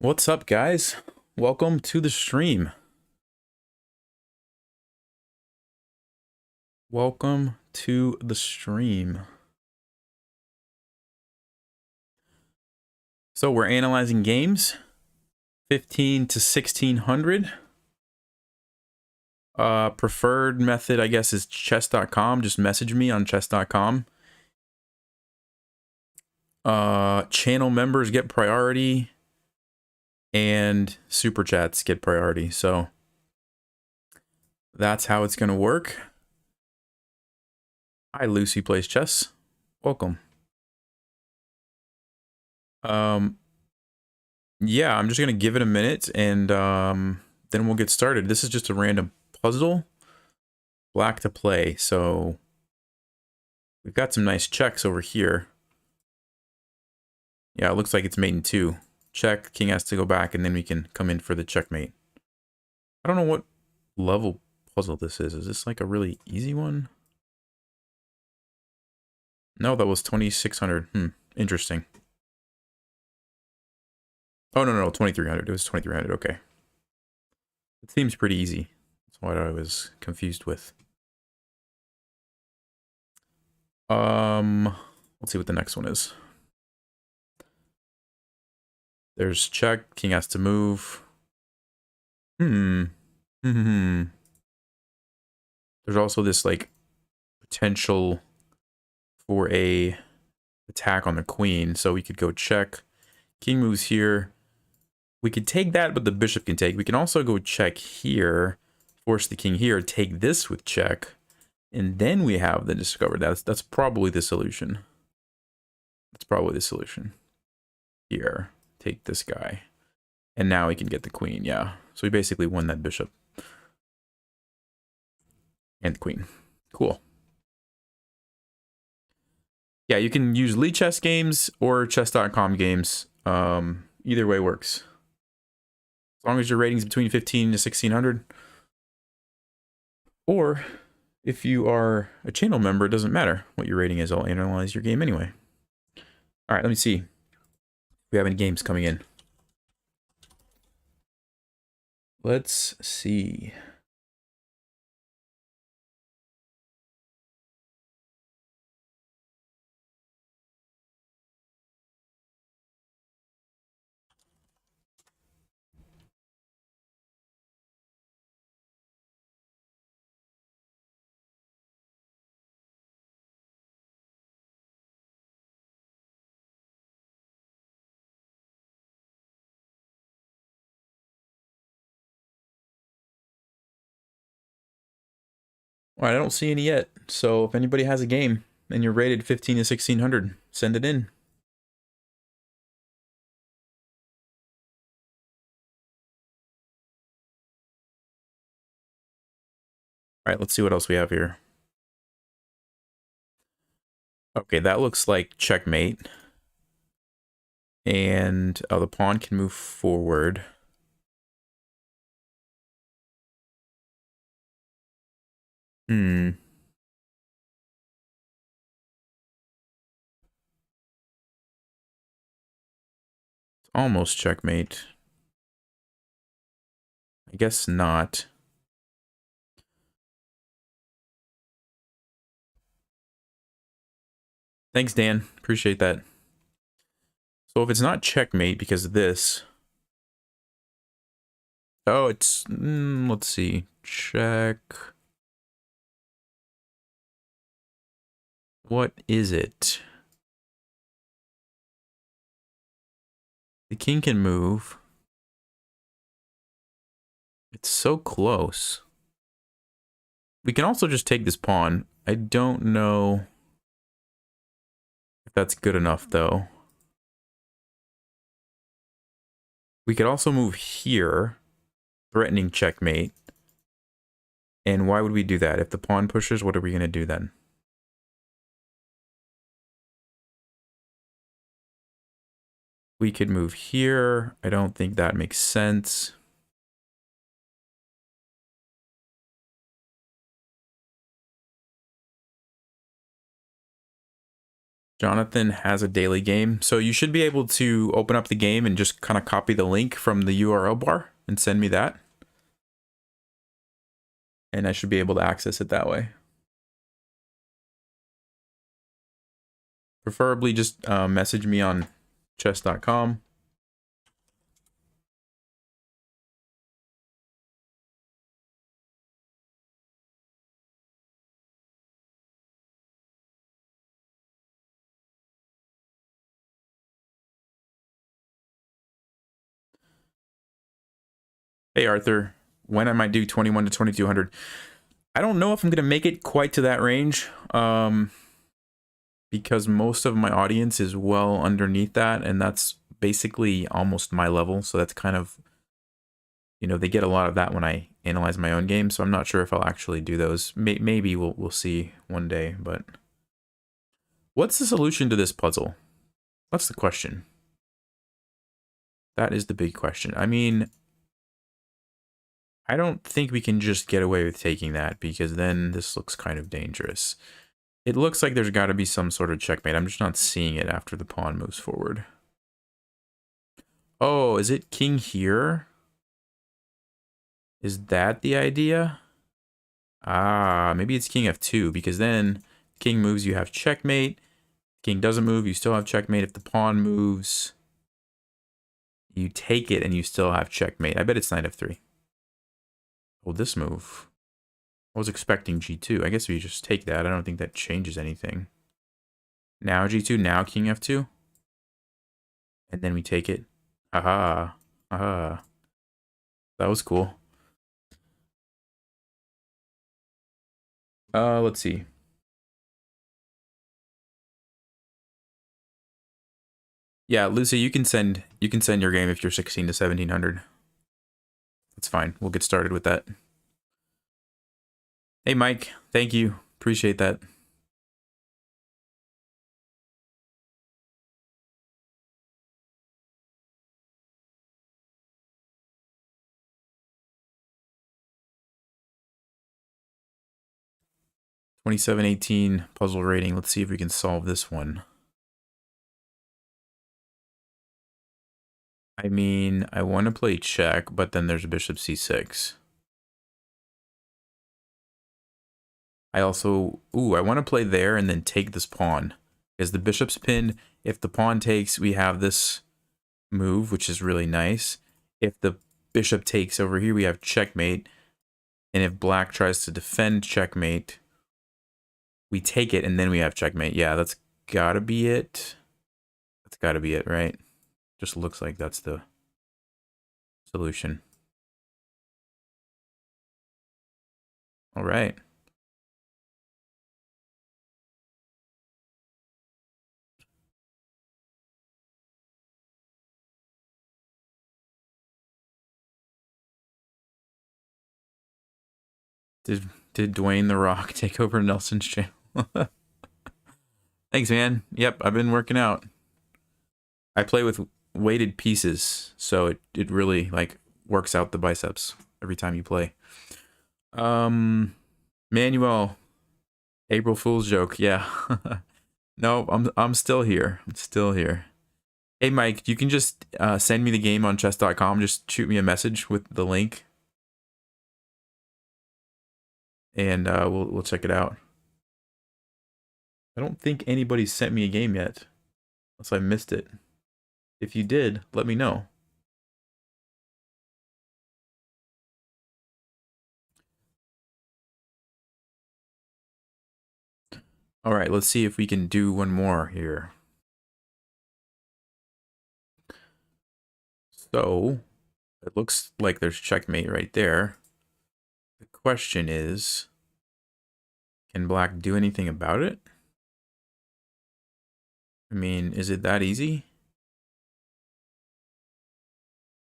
What's up, guys? Welcome to the stream. Welcome to the stream. So we're analyzing games 15 to 1600. Preferred method, I guess, is chess.com. Just message me on chess.com. Channel members get priority and super chats get priority. So that's how it's going to work. Hi, Lucy Plays Chess. Welcome. Yeah, I'm just going to give it a minute and then we'll get started. This is just a random puzzle. Black to play. So we've got some nice checks over here. Yeah, it looks like it's mate in two. Check, king has to go back, and then we can come in for the checkmate. I don't know what level puzzle this is. Is this like a really easy one? No, that was 2600. Interesting. Oh, no, 2300. It was 2300. Okay. It seems pretty easy. That's what I was confused with. Let's see what the next one is. There's check, king has to move. There's also this like potential for a attack on the queen, so we could go check. King moves here. We could take that, but the bishop can take. We can also go check here, force the king here, take this with check, and then we have the discover. That's probably the solution. That's probably the solution. Here, take this guy. And now we can get the queen, yeah. So we basically won that bishop. And the queen. Cool. Yeah, you can use Lee Chess games or chess.com games. Either way works. As long as your rating's between 15 to 1600. Or if you are a channel member, it doesn't matter what your rating is. I'll analyze your game anyway. All right, let me see if we have any games coming in. Let's see. All right, I don't see any yet. So if anybody has a game and you're rated 15 to 1600, send it in. All right, let's see what else we have here. Okay, that looks like checkmate. And the pawn can move forward. It's almost checkmate. I guess not. Thanks, Dan. Appreciate that. So if it's not checkmate because of this... Oh, it's... let's see. Check... What is it? The king can move. It's so close. We can also just take this pawn. I don't know if that's good enough, though. We could also move here, threatening checkmate. And why would we do that? If the pawn pushes, what are we going to do then? We could move here. I don't think that makes sense. Jonathan has a daily game. So you should be able to open up the game and just kind of copy the link from the URL bar and send me that. And I should be able to access it that way. Preferably just message me on chess.com. Hey, Arthur, when I might do 21 to 2200. I don't know if I'm going to make it quite to that range because most of my audience is well underneath that, and that's basically almost my level. So that's kind of, you know, they get a lot of that when I analyze my own game. So I'm not sure if I'll actually do those. Maybe we'll see one day. But what's the solution to this puzzle? That's the question. That is the big question. I mean, I don't think we can just get away with taking that because then this looks kind of dangerous. It looks like there's got to be some sort of checkmate. I'm just not seeing it after the pawn moves forward. Oh, is it king here? Is that the idea? Ah, maybe it's king f2 because then king moves, you have checkmate. King doesn't move, you still have checkmate. If the pawn moves, you take it and you still have checkmate. I bet it's knight f3. Oh, this move. I was expecting g2. I guess if you just take that, I don't think that changes anything. Now g2, now king f2. And then we take it. Aha. Aha. That was cool. Let's see. Yeah, Lucy, you can send your game if you're 16 to 1700. That's fine. We'll get started with that. Hey, Mike. Thank you. Appreciate that. $27.18 puzzle rating. Let's see if we can solve this one. I mean, I want to play check, but then there's bishop c6. I also, I want to play there and then take this pawn. Because the bishop's pinned. If the pawn takes, we have this move, which is really nice. If the bishop takes over here, we have checkmate. And if black tries to defend checkmate, we take it and then we have checkmate. Yeah, that's gotta be it. That's gotta be it, right? Just looks like that's the solution. All right. Did Dwayne The Rock take over Nelson's channel? Thanks, man. Yep, I've been working out. I play with weighted pieces, so it really like works out the biceps every time you play. Manuel, April Fool's joke. Yeah. No, I'm still here. I'm still here. Hey, Mike, you can just send me the game on chess.com. Just shoot me a message with the link, and we'll check it out. I don't think anybody sent me a game yet, unless I missed it. If you did, let me know. All right, let's see if we can do one more here. So, it looks like there's checkmate right there. The question is, can black do anything about it? I mean, is it that easy?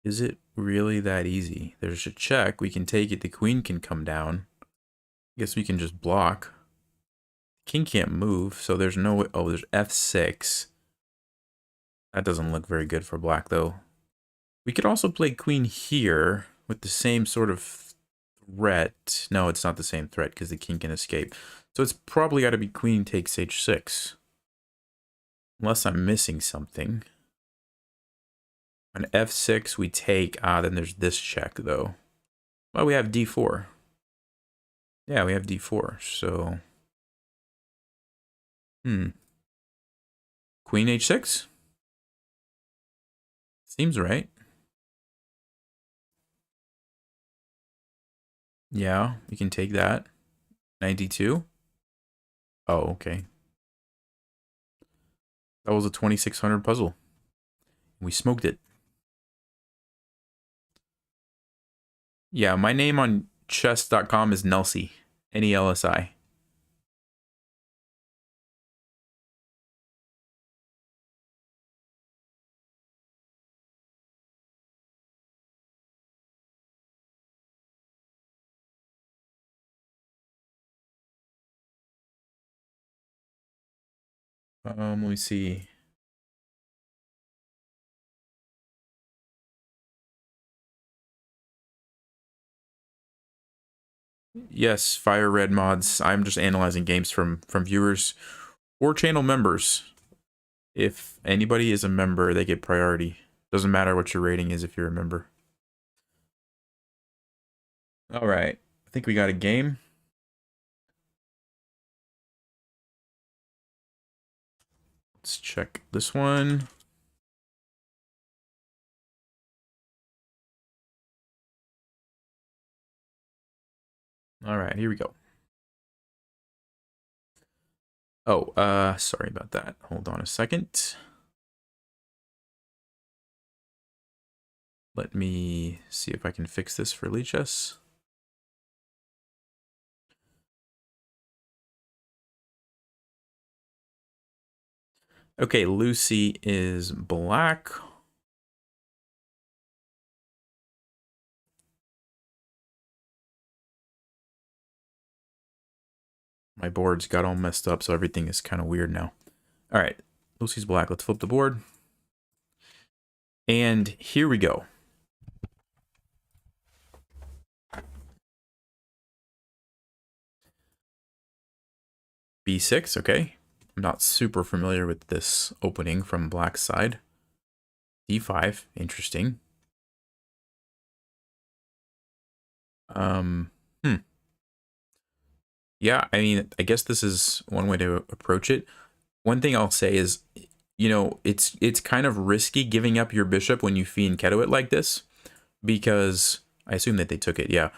Is it really that easy? There's a check. We can take it. The queen can come down. I guess we can just block. King can't move, so there's no way. Oh, there's f6. That doesn't look very good for black, though. We could also play queen here with the same sort of threat. No, it's not the same threat because the king can escape. So it's probably got to be queen takes h6. Unless I'm missing something. On f6 we take, then there's this check though. Well, we have d4. Yeah, we have d4, so... Queen h6? Seems right. Yeah, we can take that. 92. Oh, okay. That was a 2600 puzzle. We smoked it. Yeah, my name on chess.com is Nelsi. Nelsi. Let me see. Yes, Fire Red mods. I'm just analyzing games from viewers or channel members. If anybody is a member, they get priority. Doesn't matter what your rating is if you're a member. All right. I think we got a game. Let's check this one. All right, here we go. Oh, sorry about that. Hold on a second. Let me see if I can fix this for Lichess. Okay, Lucy is black. My board's got all messed up, so everything is kind of weird now. All right, Lucy's black. Let's flip the board. And here we go. B6, okay. I'm not super familiar with this opening from black's side. D5, interesting. Yeah, I mean, I guess this is one way to approach it. One thing I'll say is, you know, it's kind of risky giving up your bishop when you fianchetto it like this, because I assume that they took it, yeah.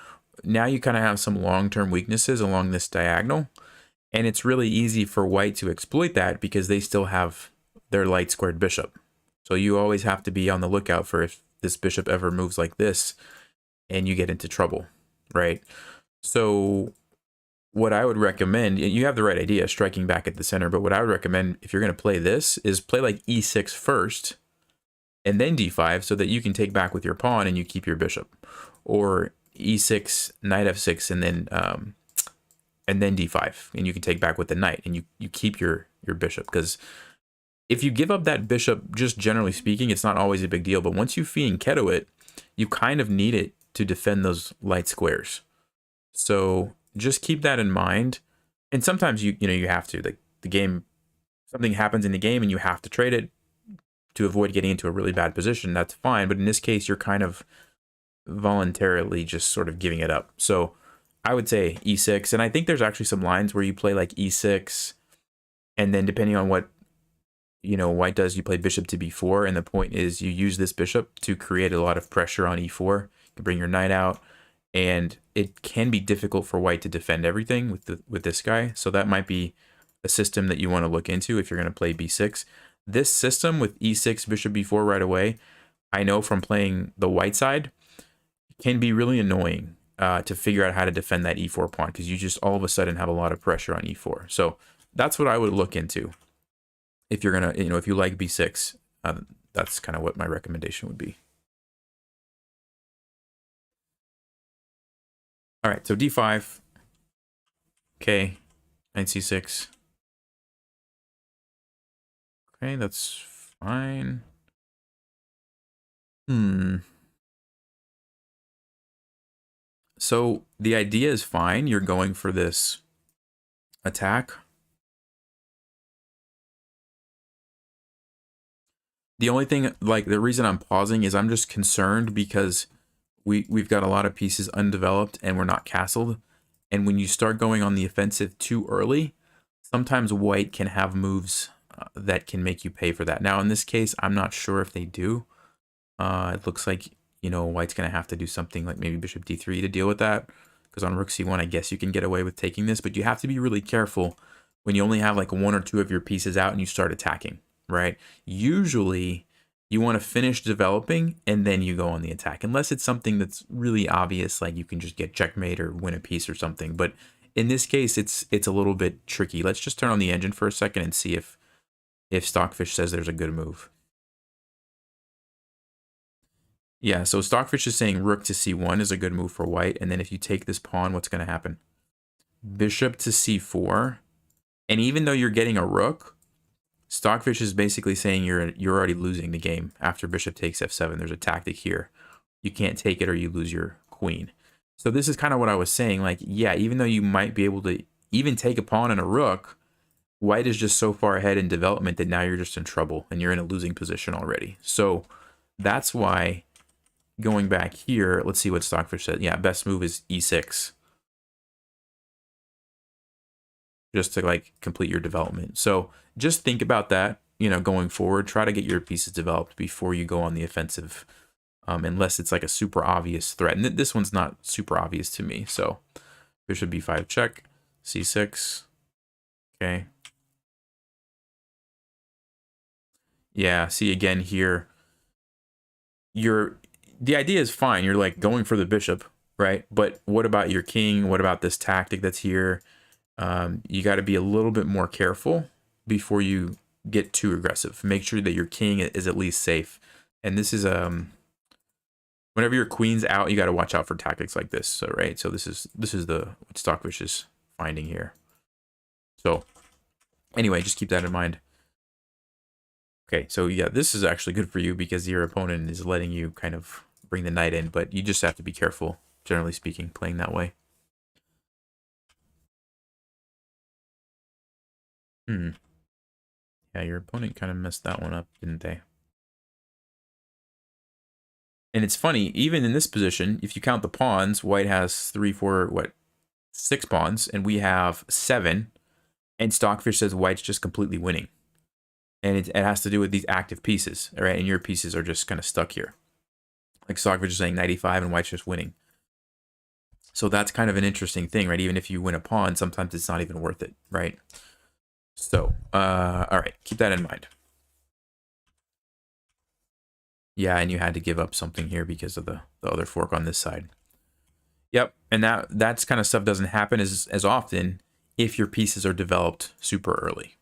Now you kind of have some long-term weaknesses along this diagonal, and it's really easy for white to exploit that because they still have their light squared bishop. So you always have to be on the lookout for if this bishop ever moves like this and you get into trouble, right? So what I would recommend, you have the right idea, striking back at the center, but what I would recommend if you're going to play this is play like e6 first and then d5 so that you can take back with your pawn and you keep your bishop. Or e6, knight f6, and then d5, and you can take back with the knight and you keep your bishop. Because if you give up that bishop, just generally speaking, it's not always a big deal, but once you fianchetto it, you kind of need it to defend those light squares. So just keep that in mind. And sometimes you have to, like, the game, something happens in the game and you have to trade it to avoid getting into a really bad position. That's fine, but in this case you're kind of voluntarily just sort of giving it up. So I would say e6, and I think there's actually some lines where you play like e6, and then depending on what white does, you play bishop to b4, and the point is you use this bishop to create a lot of pressure on e4. You can bring your knight out, and it can be difficult for white to defend everything with this guy. So that might be a system that you want to look into if you're going to play b6. This system with e6, bishop b4 right away, I know from playing the white side, can be really annoying to figure out how to defend that e4 pawn, because you just all of a sudden have a lot of pressure on e4. So that's what I would look into if you're gonna, if you like b6. That's kind of what my recommendation would be. All right, so d5. Okay, knight c6. Okay, that's fine. So the idea is fine. You're going for this attack. The only thing, like, the reason I'm pausing is I'm just concerned because we've got a lot of pieces undeveloped and we're not castled. And when you start going on the offensive too early, sometimes white can have moves that can make you pay for that. Now, in this case, I'm not sure if they do. It looks like, you know, white's going to have to do something like maybe bishop d3 to deal with that. Because on rook c1, I guess you can get away with taking this, but you have to be really careful when you only have like one or two of your pieces out and you start attacking, right? Usually, you want to finish developing and then you go on the attack, unless it's something that's really obvious, like you can just get checkmate or win a piece or something. But in this case, it's a little bit tricky. Let's just turn on the engine for a second and see if Stockfish says there's a good move. Yeah, so Stockfish is saying rook to c1 is a good move for white, and then if you take this pawn, what's going to happen? Bishop to c4, and even though you're getting a rook, Stockfish is basically saying you're already losing the game after bishop takes f7. There's a tactic here. You can't take it or you lose your queen. So this is kind of what I was saying. Like, yeah, even though you might be able to even take a pawn and a rook, white is just so far ahead in development that now you're just in trouble and you're in a losing position already. So that's why going back here, let's see what Stockfish said. Yeah, best move is e6. Just to like complete your development. So just think about that, you know, going forward. Try to get your pieces developed before you go on the offensive, unless it's like a super obvious threat. And this one's not super obvious to me. So bishop b5 check, c6. Okay. Yeah, see again here. The idea is fine. You're like going for the bishop, right? But what about your king? What about this tactic that's here? You got to be a little bit more careful before you get too aggressive. Make sure that your king is at least safe. And this is whenever your queen's out, you got to watch out for tactics like this. So right, so this is what Stockfish is finding here. So anyway, just keep that in mind. Okay, so yeah, this is actually good for you because your opponent is letting you kind of bring the knight in, but you just have to be careful, generally speaking, playing that way. Yeah, your opponent kind of messed that one up, didn't they? And it's funny, even in this position, if you count the pawns, white has 3, 4, 6 pawns, and we have 7. And Stockfish says white's just completely winning. And it has to do with these active pieces, right? And your pieces are just kind of stuck here. Like Stockfish is saying 95 and white's just winning. So that's kind of an interesting thing, right? Even if you win a pawn, sometimes it's not even worth it, right? So, all right, keep that in mind. Yeah, and you had to give up something here because of the other fork on this side. Yep, and that's kind of stuff doesn't happen as often if your pieces are developed super early.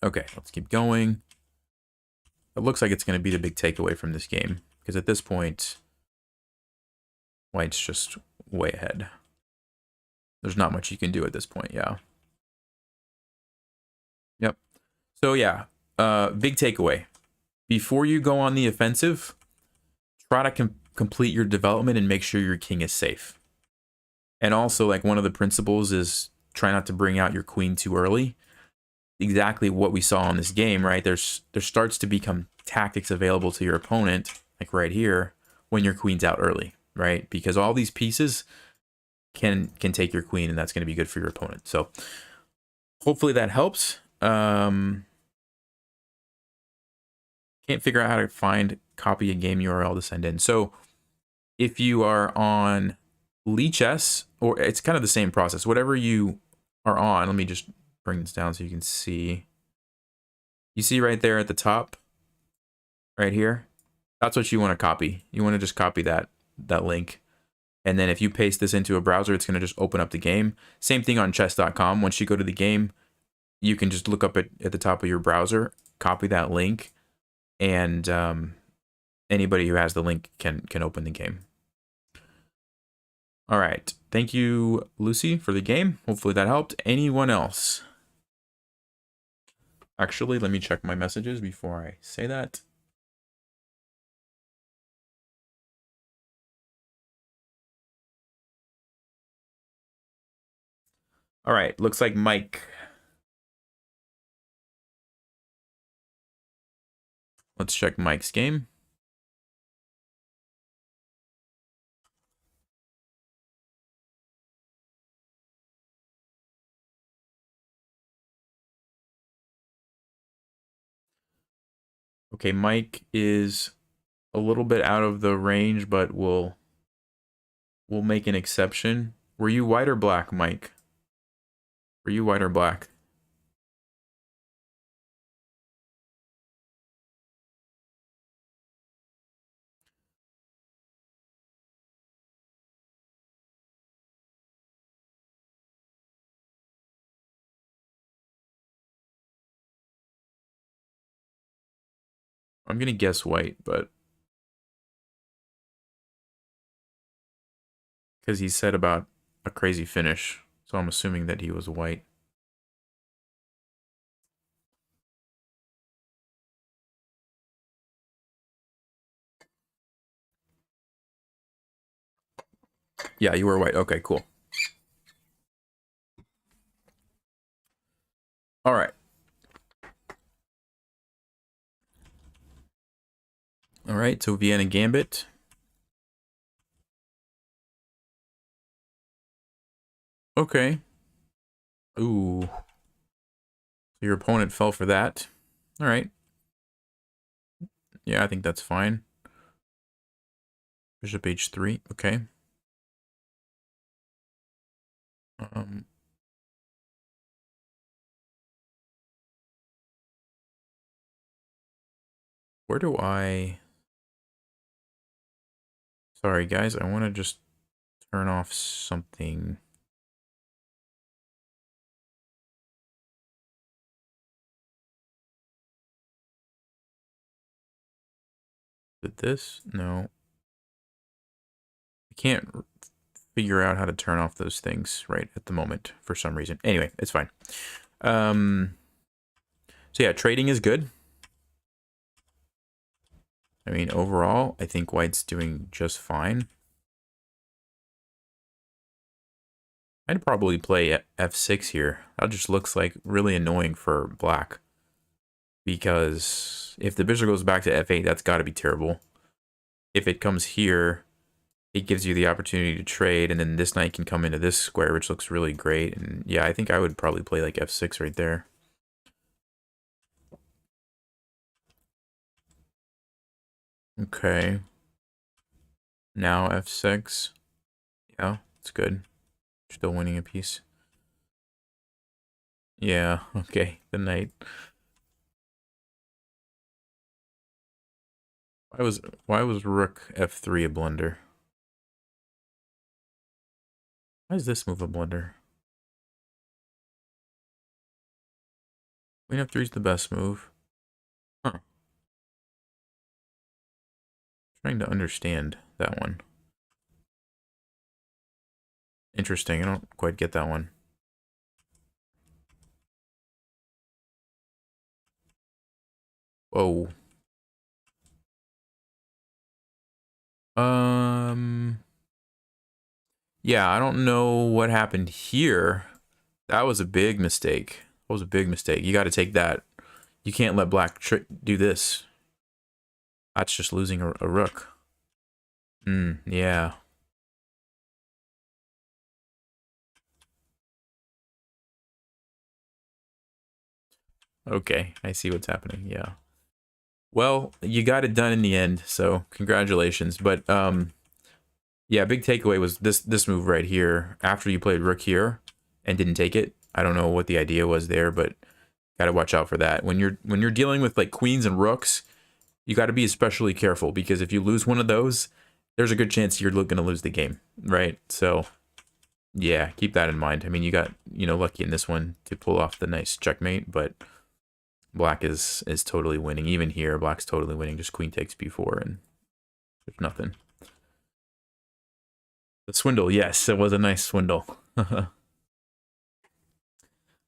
Okay, let's keep going. It looks like it's going to be the big takeaway from this game because at this point, white's just way ahead. There's not much you can do at this point, yeah. Yep. So yeah, big takeaway. Before you go on the offensive, try to complete your development and make sure your king is safe. And also, like, one of the principles is try not to bring out your queen too early. Exactly what we saw in this game, right? There starts to become tactics available to your opponent, like right here, when your queen's out early, right? Because all these pieces can take your queen, and that's going to be good for your opponent. So hopefully that helps. Can't figure out how to copy a game URL to send in. So if you are on Lichess, or it's kind of the same process, whatever you are on, let me just bring this down so you can see. You see right there at the top, right here, that's what you want to copy. You want to just copy that link. And then if you paste this into a browser, it's going to just open up the game. Same thing on chess.com. Once you go to the game, you can just look up at the top of your browser, copy that link, and anybody who has the link can open the game. All right. Thank you, Lucy, for the game. Hopefully that helped. Anyone else? Actually, let me check my messages before I say that. All right. Looks like Mike. Let's check Mike's game. Okay, Mike is a little bit out of the range, but we'll make an exception. Were you white or black, Mike? Were you white or black? I'm gonna guess white, but because he said about a crazy finish, so I'm assuming that he was white. Yeah, you were white. Okay, cool. All right. All right, so Vienna Gambit. Okay. Ooh. Your opponent fell for that. All right. Yeah, I think that's fine. Bishop h3. Okay. Where do I... Sorry, guys. I want to just turn off something. Did this? No. I can't figure out how to turn off those things right at the moment for some reason. Anyway, it's fine. So yeah, trading is good. I mean, overall, I think white's doing just fine. I'd probably play f6 here. That just looks like really annoying for black. Because if the bishop goes back to f8, that's got to be terrible. If it comes here, it gives you the opportunity to trade, and then this knight can come into this square, which looks really great. And yeah, I think I would probably play like f6 right there. Okay. Now f6. Yeah, it's good. Still winning a piece. Yeah, okay. The knight. Why was rook f3 a blunder? Why is this move a blunder? Queen f3 is the best move. Huh. Trying to understand that one. Interesting. I don't quite get that one. Whoa. Yeah, I don't know what happened here. That was a big mistake. That was a big mistake. You got to take that. You can't let black do this. That's just losing a rook. Yeah. Okay, I see what's happening. Yeah. Well, you got it done in the end, so congratulations. But yeah, big takeaway was this move right here. After you played rook here and didn't take it, I don't know what the idea was there, but gotta watch out for that. When you're dealing with like queens and rooks, you got to be especially careful, because if you lose one of those, there's a good chance you're going to lose the game, right? So yeah, keep that in mind. I mean, you got lucky in this one to pull off the nice checkmate, but black is totally winning. Even here, black's totally winning. Just queen takes b4 and there's nothing. The swindle, yes, it was a nice swindle. All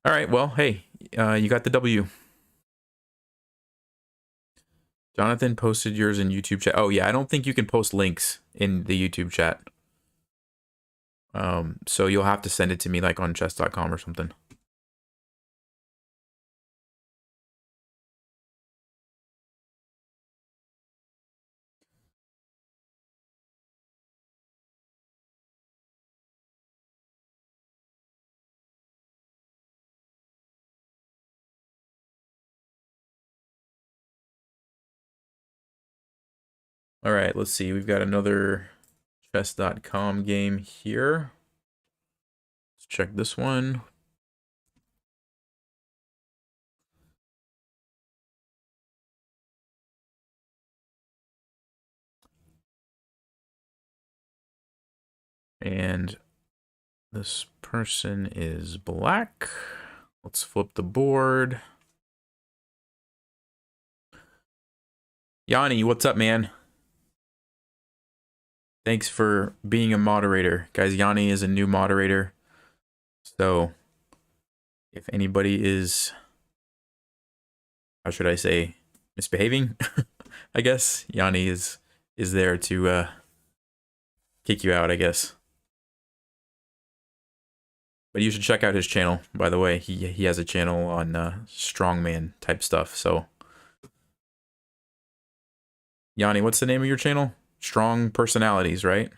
right, well, hey, you got the W. Jonathan posted yours in YouTube chat. Oh yeah, I don't think you can post links in the YouTube chat. So you'll have to send it to me like on chess.com or something. All right, let's see. We've got another chess.com game here. Let's check this one. And this person is black. Let's flip the board. Yanni, what's up, man? Thanks for being a moderator. Guys, Yanni is a new moderator. So if anybody is, how should I say, misbehaving, I guess, Yanni is there to kick you out, I guess. But you should check out his channel, by the way. He has a channel on strongman type stuff. So, Yanni, what's the name of your channel? Strong Personalities, right?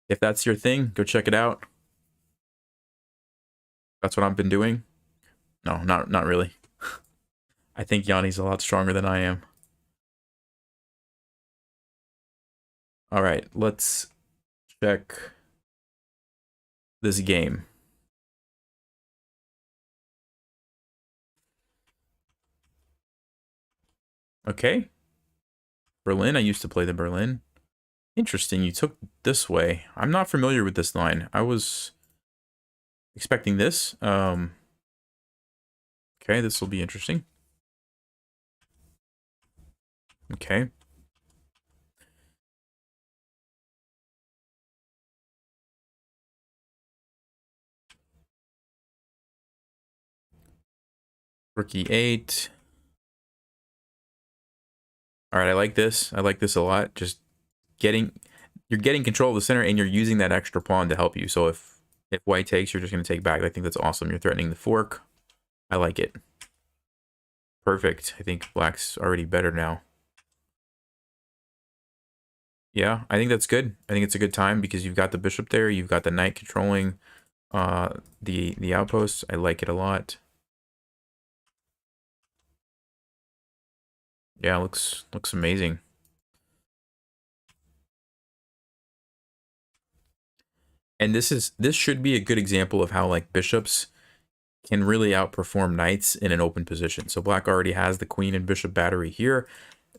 If that's your thing, go check it out. That's what I've been doing. No, not really. I think Yanni's a lot stronger than I am. All right, let's check this game. Okay. Berlin, I used to play the Berlin. Interesting, you took this way. I'm not familiar with this line. I was expecting this. Okay, this will be interesting. Okay. Rook e8. All right, I like this. I like this a lot. Just you're getting control of the center and you're using that extra pawn to help you. So if white takes, you're just going to take back. I think that's awesome. You're threatening the fork. I like it. Perfect. I think black's already better now. Yeah, I think that's good. I think it's a good time because you've got the bishop there. You've got the knight controlling the outposts. I like it a lot. Yeah, looks amazing. And this should be a good example of how like bishops can really outperform knights in an open position. So black already has the queen and bishop battery here.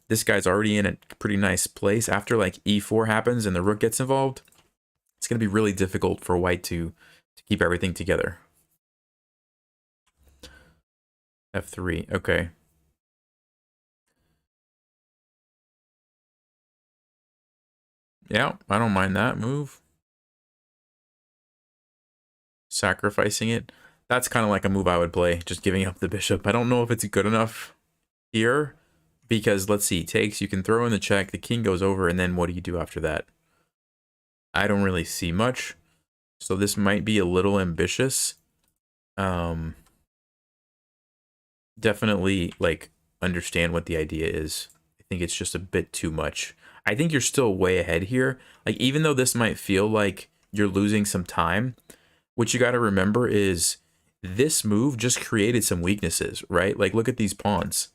This guy's already in a pretty nice place. After like e4 happens and the rook gets involved, it's going to be really difficult for white to keep everything together. F3, okay. Yeah, I don't mind that move. Sacrificing it. That's kind of like a move I would play, just giving up the bishop. I don't know if it's good enough here, because let's see, takes, you can throw in the check, the king goes over, and then what do you do after that? I don't really see much, so this might be a little ambitious. Definitely, like, understand what the idea is. I think it's just a bit too much. I think you're still way ahead here. Like, even though this might feel like you're losing some time, what you got to remember is this move just created some weaknesses, right? Like, look at these pawns.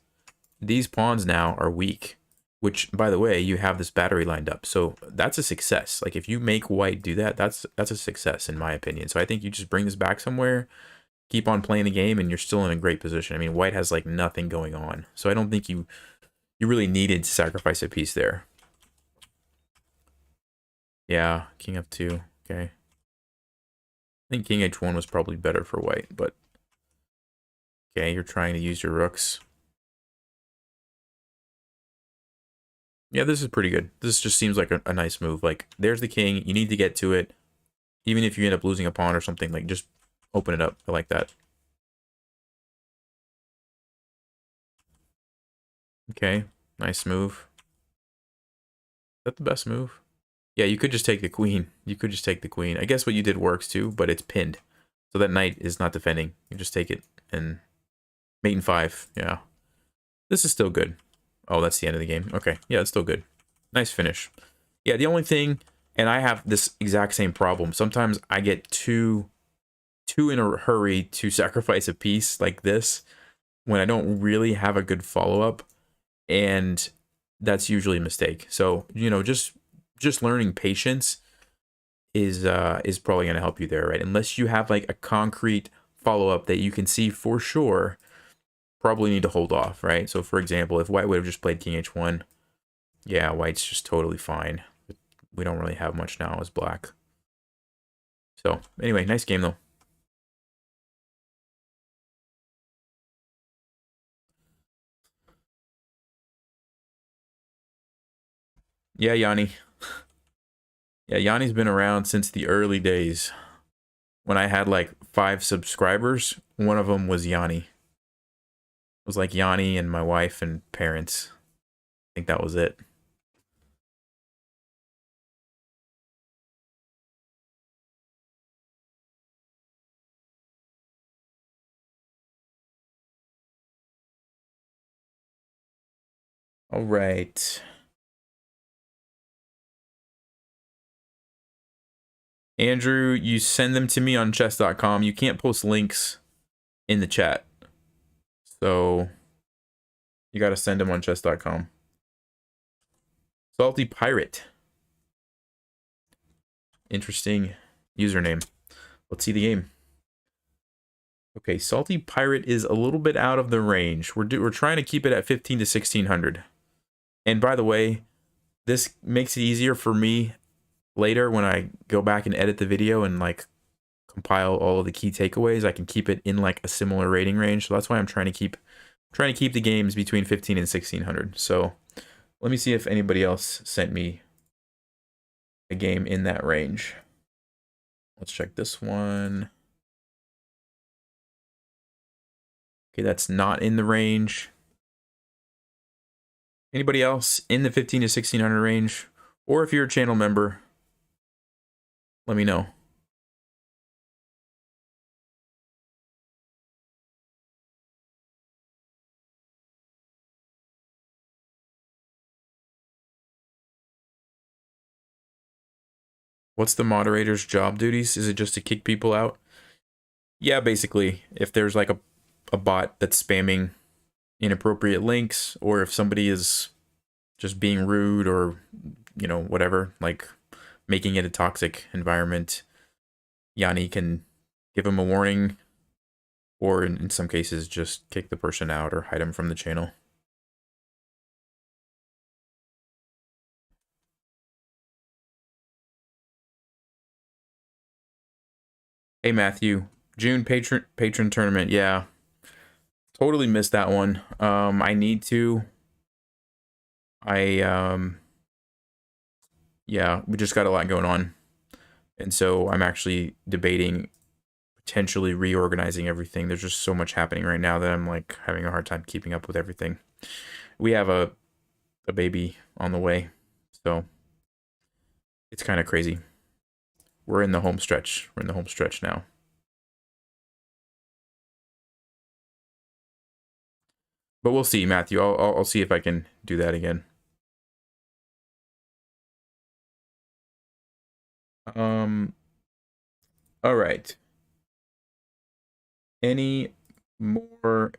These pawns now are weak, which, by the way, you have this battery lined up. So that's a success. Like, if you make white do that, that's a success, in my opinion. So I think you just bring this back somewhere, keep on playing the game, and you're still in a great position. I mean, white has, like, nothing going on. So I don't think you really needed to sacrifice a piece there. Yeah, king f2. Okay. I think king h1 was probably better for white, but okay, you're trying to use your rooks. Yeah, this is pretty good. This just seems like a nice move. Like, there's the king. You need to get to it. Even if you end up losing a pawn or something, like, just open it up. I like that. Okay, nice move. Is that the best move? Yeah, you could just take the queen. You could just take the queen. I guess what you did works too, but it's pinned. So that knight is not defending. You just take it and mate in 5. Yeah. This is still good. Oh, that's the end of the game. Okay. Yeah, it's still good. Nice finish. Yeah, the only thing, and I have this exact same problem. Sometimes I get too in a hurry to sacrifice a piece like this when I don't really have a good follow-up. And that's usually a mistake. So, you know, just learning patience is probably going to help you there, right? Unless you have like a concrete follow-up that you can see for sure, probably need to hold off, right? So for example, if white would have just played king h1, yeah, white's just totally fine. We don't really have much now as black. So anyway, nice game though. Yeah, Yanni. Yeah, Yanni's been around since the early days. When I had like 5 subscribers, one of them was Yanni. It was like Yanni and my wife and parents. I think that was it. All right. Andrew, you send them to me on chess.com. You can't post links in the chat. So you got to send them on chess.com. Salty Pirate. Interesting username. Let's see the game. Okay, Salty Pirate is a little bit out of the range. We're trying to keep it at 15 to 1600. And by the way, this makes it easier for me later when I go back and edit the video and like compile all of the key takeaways. I can keep it in like a similar rating range. So that's why I'm trying to keep the games between 15 and 1600. So let me see if anybody else sent me a game in that range. Let's check this one. Okay, that's not in the range. Anybody else in the 15 to 1600 range? Or if you're a channel member, let me know. What's the moderator's job duties? Is it just to kick people out? Yeah, basically, if there's like a bot that's spamming inappropriate links, or if somebody is just being rude or, you know, whatever, like making it a toxic environment, Yanni can give him a warning, or in some cases, just kick the person out or hide him from the channel. Hey, Matthew. June patron tournament. Yeah. Totally missed that one. I need to. Yeah, we just got a lot going on. And so I'm actually debating potentially reorganizing everything. There's just so much happening right now that I'm like having a hard time keeping up with everything. We have a baby on the way, so it's kind of crazy. We're in the home stretch. We're in the home stretch now. But we'll see, Matthew. I'll see if I can do that again. All right. Any more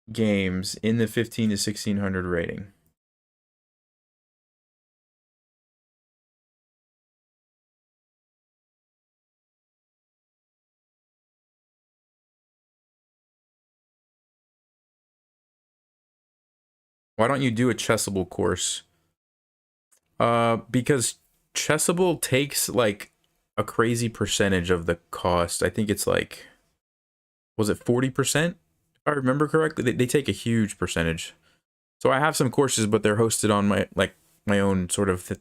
games in the 15 to 1600 rating? Why don't you do a Chessable course? Because Chessable takes like a crazy percentage of the cost. I think it's like, was it 40%? If I remember correctly, they take a huge percentage. So I have some courses, but they're hosted on my own sort of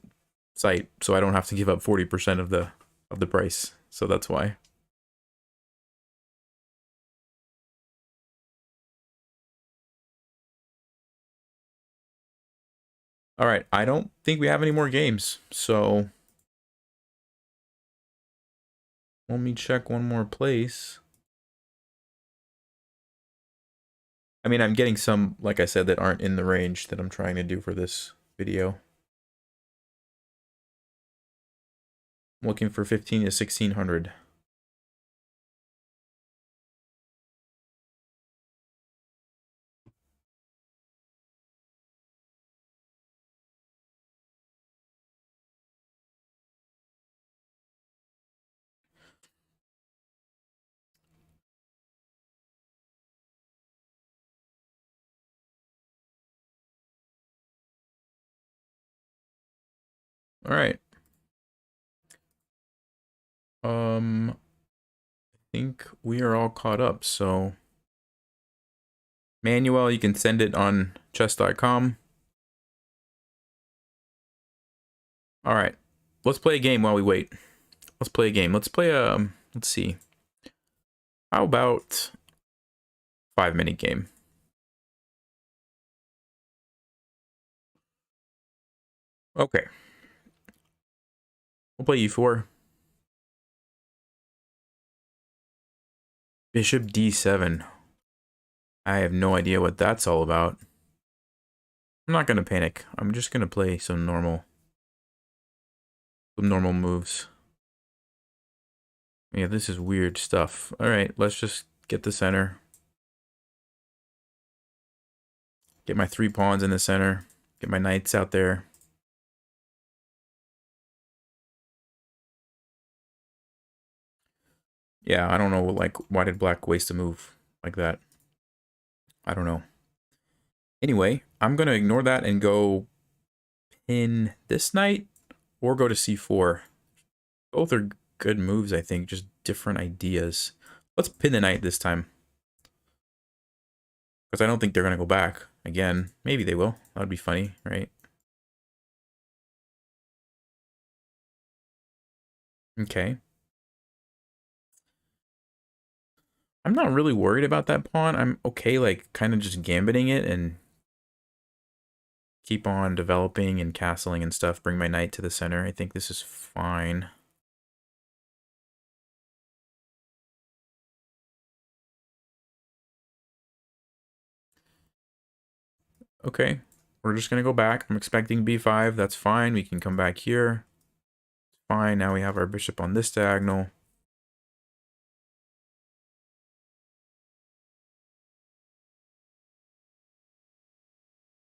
site, so I don't have to give up 40% of the price. So that's why. All right, I don't think we have any more games, so let me check one more place. I mean, I'm getting some, like I said, that aren't in the range that I'm trying to do for this video. I'm looking for 15 to 1600. All right. I think we are all caught up. So, Manuel, you can send it on chess.com. All right. Let's play a game while we wait. Let's play a game. Let's play let's see. How about 5-minute game? Okay. We'll play e4. Bishop d7. I have no idea what that's all about. I'm not gonna panic. I'm just gonna play some normal moves. Yeah, this is weird stuff. All right, let's just get the center. Get my 3 pawns in the center. Get my knights out there. Yeah, I don't know, like, why did black waste a move like that? I don't know. Anyway, I'm gonna ignore that and go pin this knight or go to c4. Both are good moves, I think, just different ideas. Let's pin the knight this time. Because I don't think they're going to go back again. Maybe they will. That would be funny, right? Okay. I'm not really worried about that pawn. I'm okay, like, kind of just gambiting it and keep on developing and castling and stuff. Bring my knight to the center. I think this is fine. Okay. We're just going to go back. I'm expecting b5. That's fine. We can come back here. Fine. Now we have our bishop on this diagonal.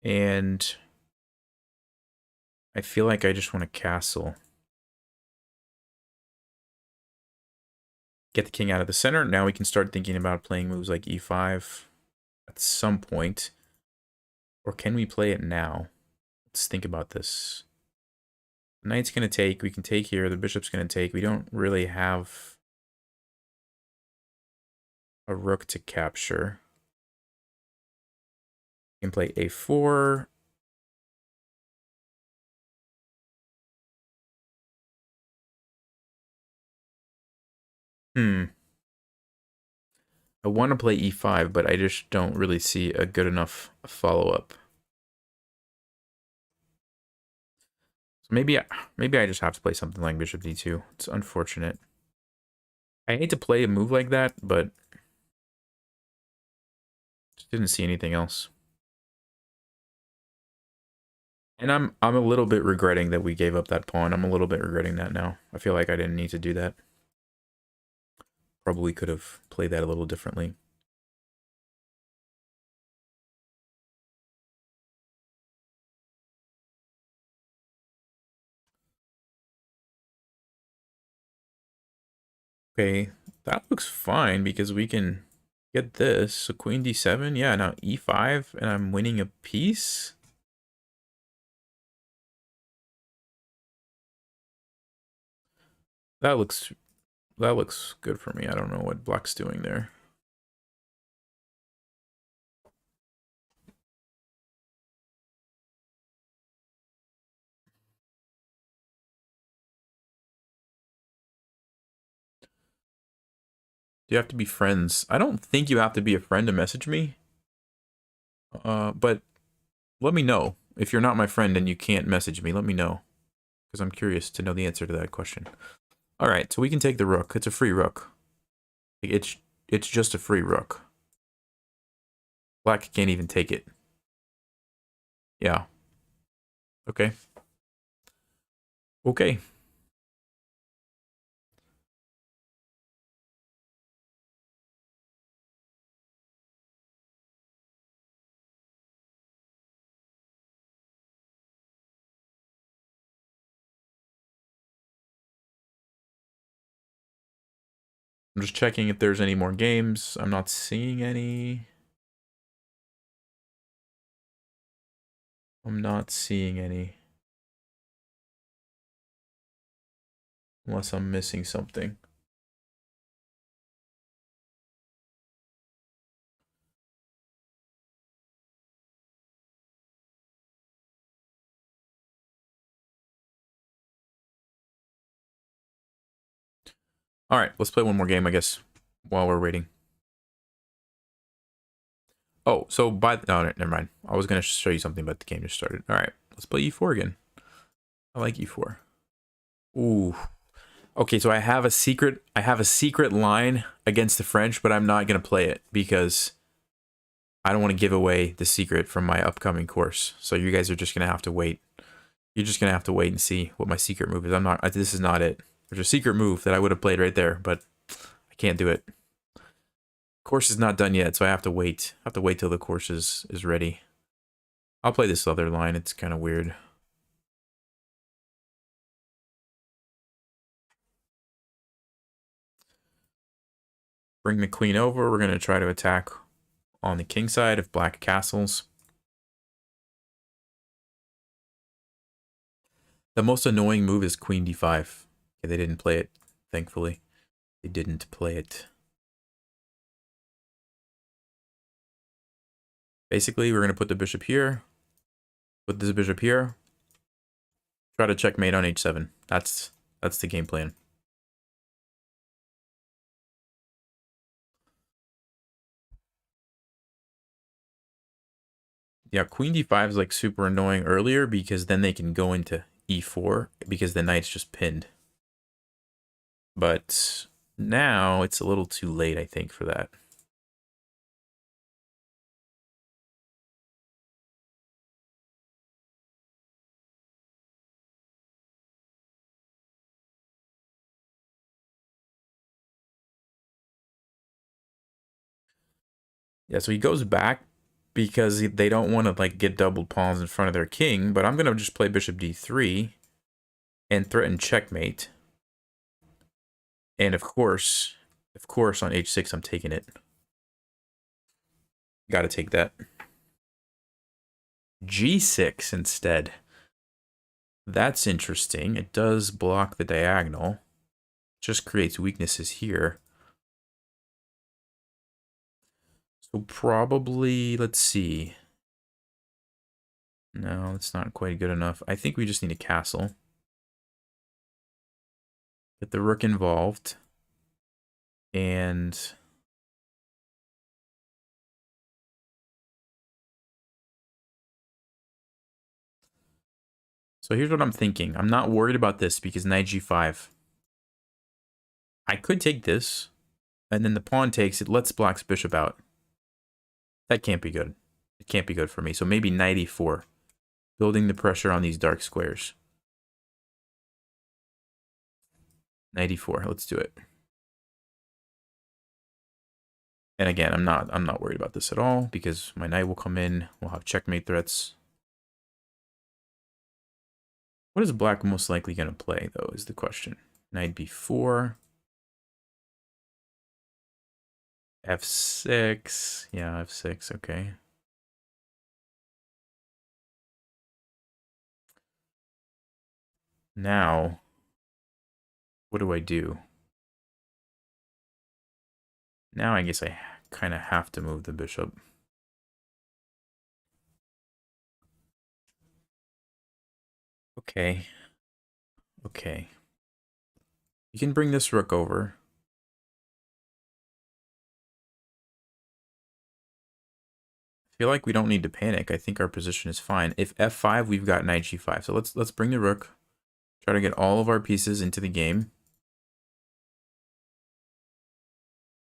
And I feel like I just want to castle. Get the king out of the center. Now we can start thinking about playing moves like e5 at some point. Or can we play it now? Let's think about this. The knight's going to take. We can take here. The bishop's going to take. We don't really have a rook to capture. We can play a4. I want to play e5, but I just don't really see a good enough follow-up. So maybe I just have to play something like bishop d2. It's unfortunate. I hate to play a move like that, but just didn't see anything else. And I'm a little bit regretting that we gave up that pawn. I'm a little bit regretting that now. I feel like I didn't need to do that. Probably could have played that a little differently. Okay, that looks fine because we can get this. So queen d7, yeah, now e5, and I'm winning a piece. That looks good for me. I don't know what black's doing there. Do you have to be friends? I don't think you have to be a friend to message me. But let me know. If you're not my friend and you can't message me, let me know. Because I'm curious to know the answer to that question. All right, so we can take the rook. It's a free rook. It's just a free rook. Black can't even take it. Yeah. Okay. Okay. I'm just checking if there's any more games. I'm not seeing any. I'm not seeing any. Unless I'm missing something. All right, let's play one more game, I guess, while we're waiting. Oh, so no, never mind. I was gonna show you something, but the game just started. All right, let's play e4 again. I like e4. Ooh. Okay, so I have a secret line against the French, but I'm not gonna play it because I don't want to give away the secret from my upcoming course. So you guys are just gonna have to wait. You're just gonna have to wait and see what my secret move is. This is not it. There's a secret move that I would have played right there, but I can't do it. Course is not done yet, so I have to wait. I have to wait till the course is ready. I'll play this other line. It's kind of weird. Bring the queen over. We're going to try to attack on the king side if black castles. The most annoying move is queen d5. Okay, they didn't play it, thankfully. They didn't play it. Basically, we're going to put the bishop here. Put this bishop here. Try to checkmate on h7. That's the game plan. Yeah, queen d5 is like super annoying earlier because then they can go into e4 because the knight's just pinned. But now it's a little too late, I think, for that. Yeah, so he goes back because they don't want to like get doubled pawns in front of their king, but I'm going to just play bishop d3 and threaten checkmate. And of course on h6 I'm taking it. Got to take that. g6 instead. That's interesting. It does block the diagonal. Just creates weaknesses here. So probably, let's see. No, it's not quite good enough. I think we just need a castle. Get the rook involved. And so here's what I'm thinking. I'm not worried about this because knight g5. I could take this, and then the pawn takes it, lets black's bishop out. That can't be good. It can't be good for me. So maybe knight e4. Building the pressure on these dark squares. Knight e4. Let's do it. And again, I'm not worried about this at all because my knight will come in. We'll have checkmate threats. What is black most likely going to play, though, is the question. Knight b4. f6. Yeah, f6. Okay. Now, what do I do? Now I guess I kind of have to move the bishop. Okay. Okay. You can bring this rook over. I feel like we don't need to panic. I think our position is fine. If f5, we've got knight g5. So let's bring the rook. Try to get all of our pieces into the game.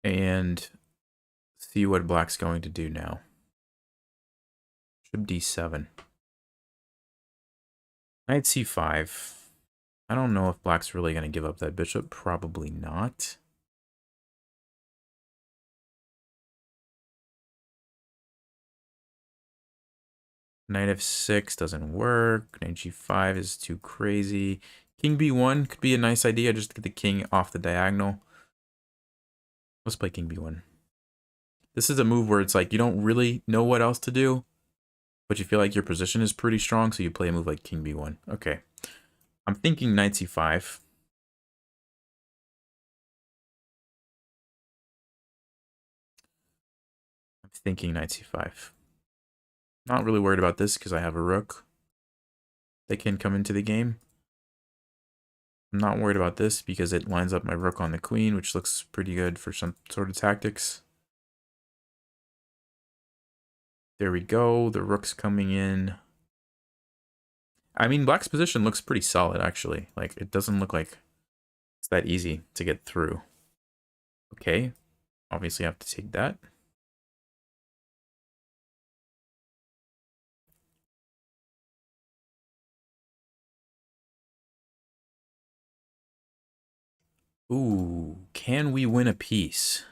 And see what black's going to do now. Bishop d7. Knight c5. I don't know if black's really going to give up that bishop. Probably not. Knight f6 doesn't work. Knight g5 is too crazy. King b1 could be a nice idea, just to get the king off the diagonal. Let's play king b1. This is a move where it's like you don't really know what else to do, but you feel like your position is pretty strong, so you play a move like king b1. Okay. I'm thinking knight c5. thinking knight c5. Not really worried about this because I have a rook that can come into the game. I'm not worried about this because it lines up my rook on the queen, which looks pretty good for some sort of tactics. There we go. The rook's coming in. I mean, black's position looks pretty solid, actually. Like, it doesn't look like it's that easy to get through. Okay. Obviously, I have to take that. Ooh, can we win a piece?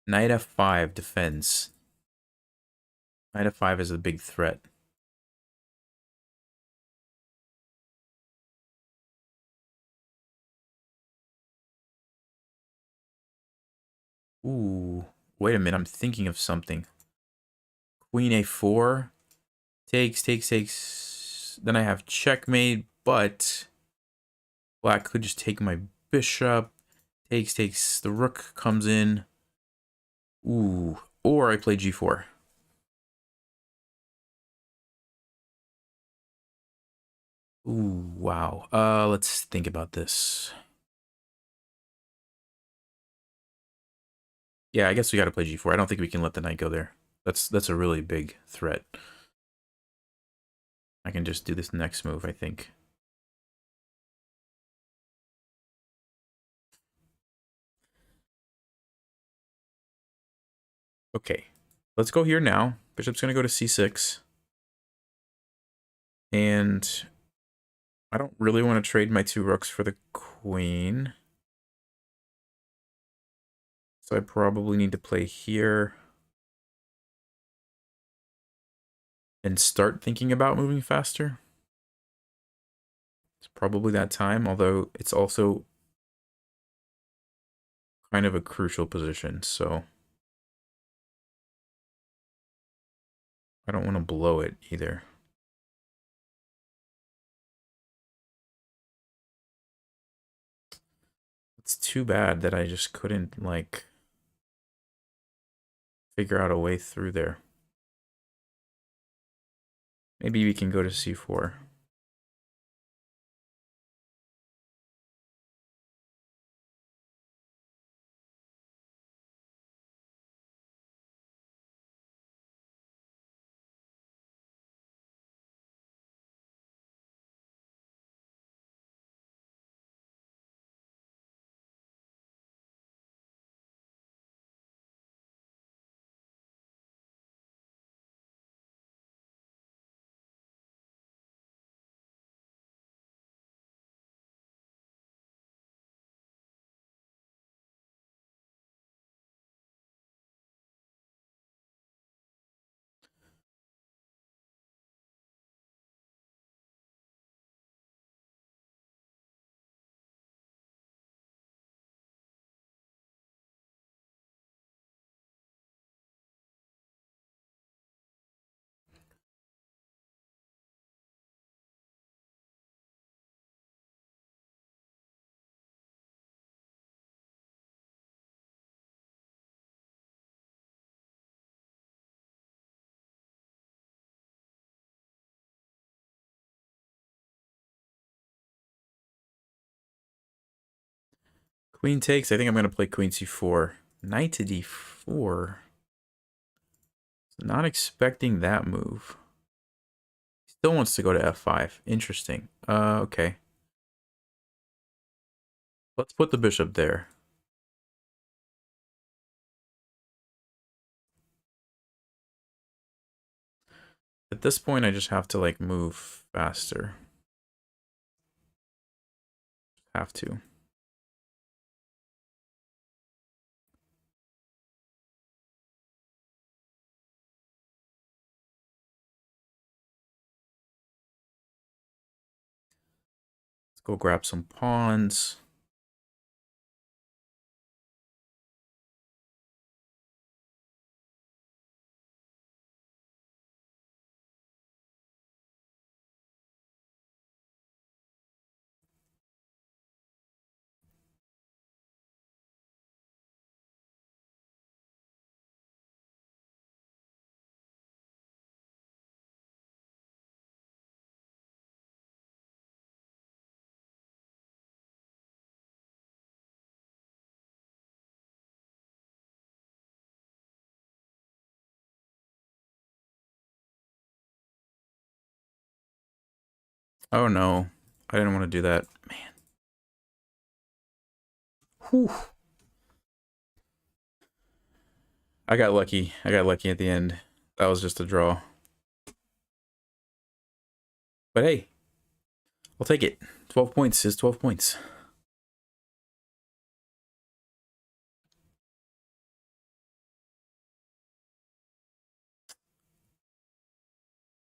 Knight f5 defends. Knight f5 is a big threat. Ooh, wait a minute, I'm thinking of something. Queen a4. Takes, takes, takes. Then I have checkmate, but black could just take my bishop. Takes, takes. The rook comes in. Ooh, or I play g4. Ooh, wow. Let's think about this. Yeah, I guess we gotta play g4. I don't think we can let the knight go there. That's a really big threat. I can just do this next move, I think. Okay, let's go here now. Bishop's gonna go to c6. And I don't really want to trade my two rooks for the queen. So I probably need to play here. And start thinking about moving faster. It's probably that time, although it's also kind of a crucial position, so I don't want to blow it either. It's too bad that I just couldn't, like, figure out a way through there. Maybe we can go to c4. Queen takes. I think I'm going to play queen c4. Knight to d4. Not expecting that move. Still wants to go to f5. Interesting. Okay. Let's put the bishop there. At this point, I just have to, like, move faster. Have to. Let's go grab some pawns. Oh no, I didn't want to do that. Man. Whew. I got lucky. I got lucky at the end. That was just a draw. But hey, I'll take it. 12 points is 12 points.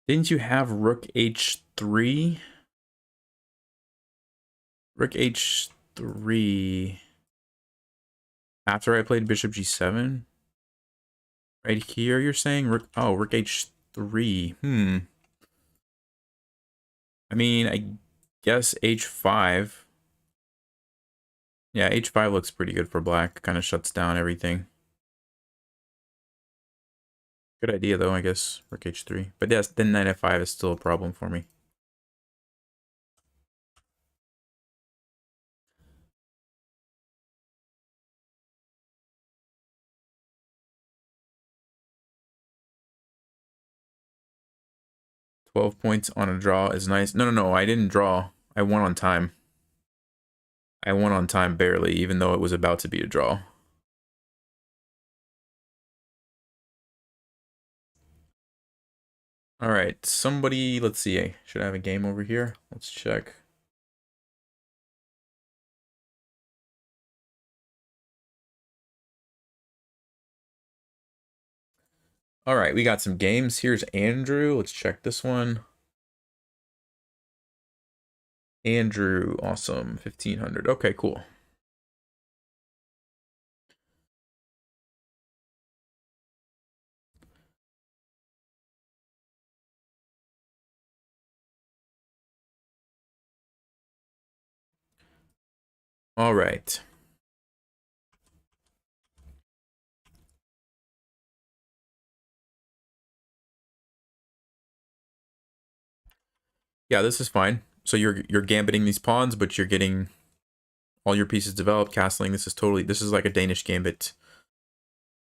Didn't you have Rook H3? Rook H3 after I played Bishop G7? Right here, you're saying? Rook H3. I mean, I guess H5. Yeah, H5 looks pretty good for black. Kind of shuts down everything. Good idea, though, I guess. Rook H3. But yes, then Knight F5 is still a problem for me. $12 points on a draw is nice. No, I didn't draw. I won on time. I won on time barely, even though it was about to be a draw. All right, somebody, let's see. Should I have a game over here? Let's check. All right, we got some games. Here's Andrew. Let's check this one. Andrew, awesome. 1500. Okay, cool. All right. Yeah, this is fine. So you're gambiting these pawns, but you're getting all your pieces developed, castling. This is like a Danish gambit,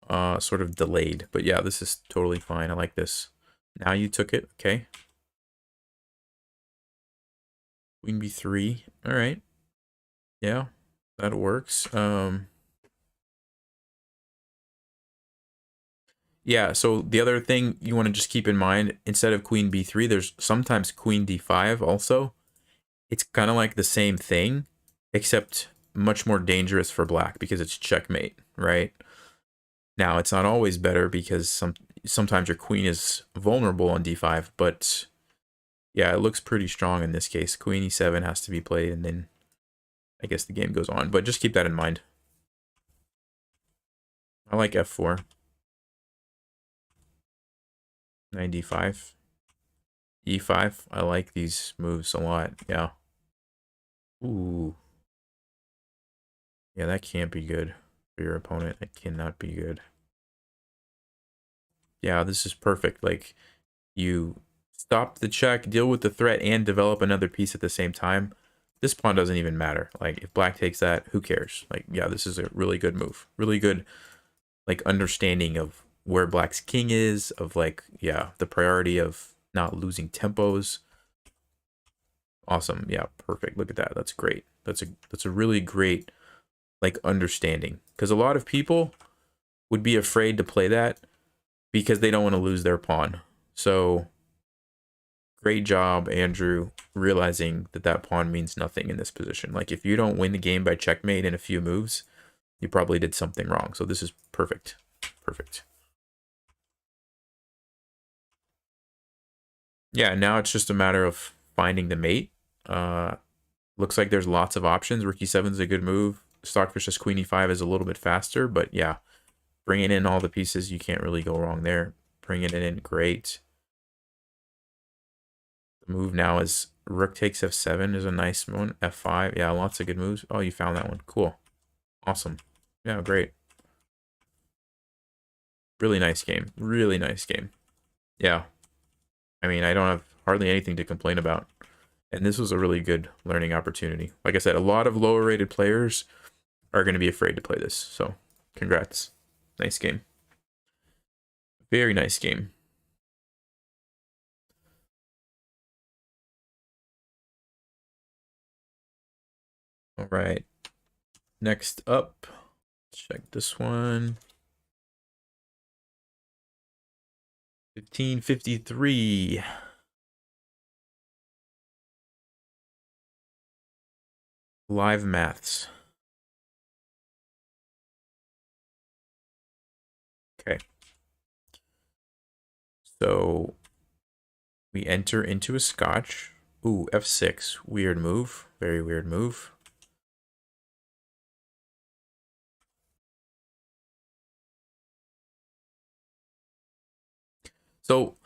sort of delayed. But yeah, this is totally fine. I like this. Now you took it. Okay. Queen B3. All right. Yeah, that works. Yeah, so the other thing you want to just keep in mind, instead of Queen B3, there's sometimes Queen D5 also. It's kind of like the same thing, except much more dangerous for black because it's checkmate, right? Now, it's not always better because sometimes your queen is vulnerable on D5, but yeah, it looks pretty strong in this case. Queen E7 has to be played, and then I guess the game goes on, but just keep that in mind. I like F4. Knight D5. E5. I like these moves a lot, yeah. Ooh. Yeah, that can't be good for your opponent. That cannot be good. Yeah, this is perfect. Like, you stop the check, deal with the threat, and develop another piece at the same time. This pawn doesn't even matter. Like, if black takes that, who cares? Like, yeah, this is a really good move. Really good, like, understanding of where black's king is, of, like, yeah, the priority of not losing tempos. Awesome. Yeah, perfect. Look at that. That's great. That's a really great, like, understanding. Because a lot of people would be afraid to play that because they don't want to lose their pawn. So great job, Andrew, realizing that that pawn means nothing in this position. Like, if you don't win the game by checkmate in a few moves, you probably did something wrong. So this is perfect. Perfect. Yeah, now it's just a matter of finding the mate. Looks like there's lots of options. Rook E7 is a good move. Stockfish's Queen E5 is a little bit faster, but yeah, bringing in all the pieces, you can't really go wrong there. Bringing it in, great. The move now is Rook takes F7 is a nice one. F5, yeah, lots of good moves. Oh, you found that one. Cool. Awesome. Yeah, great. Really nice game. Really nice game. Yeah. I mean, I don't have hardly anything to complain about. And this was a really good learning opportunity. Like I said, a lot of lower rated players are going to be afraid to play this. So, congrats. Nice game. Very nice game. All right. Next up, check this one. 1553. Live maths. Okay. So we enter into a scotch. Ooh, F6. Weird move. Very weird move. So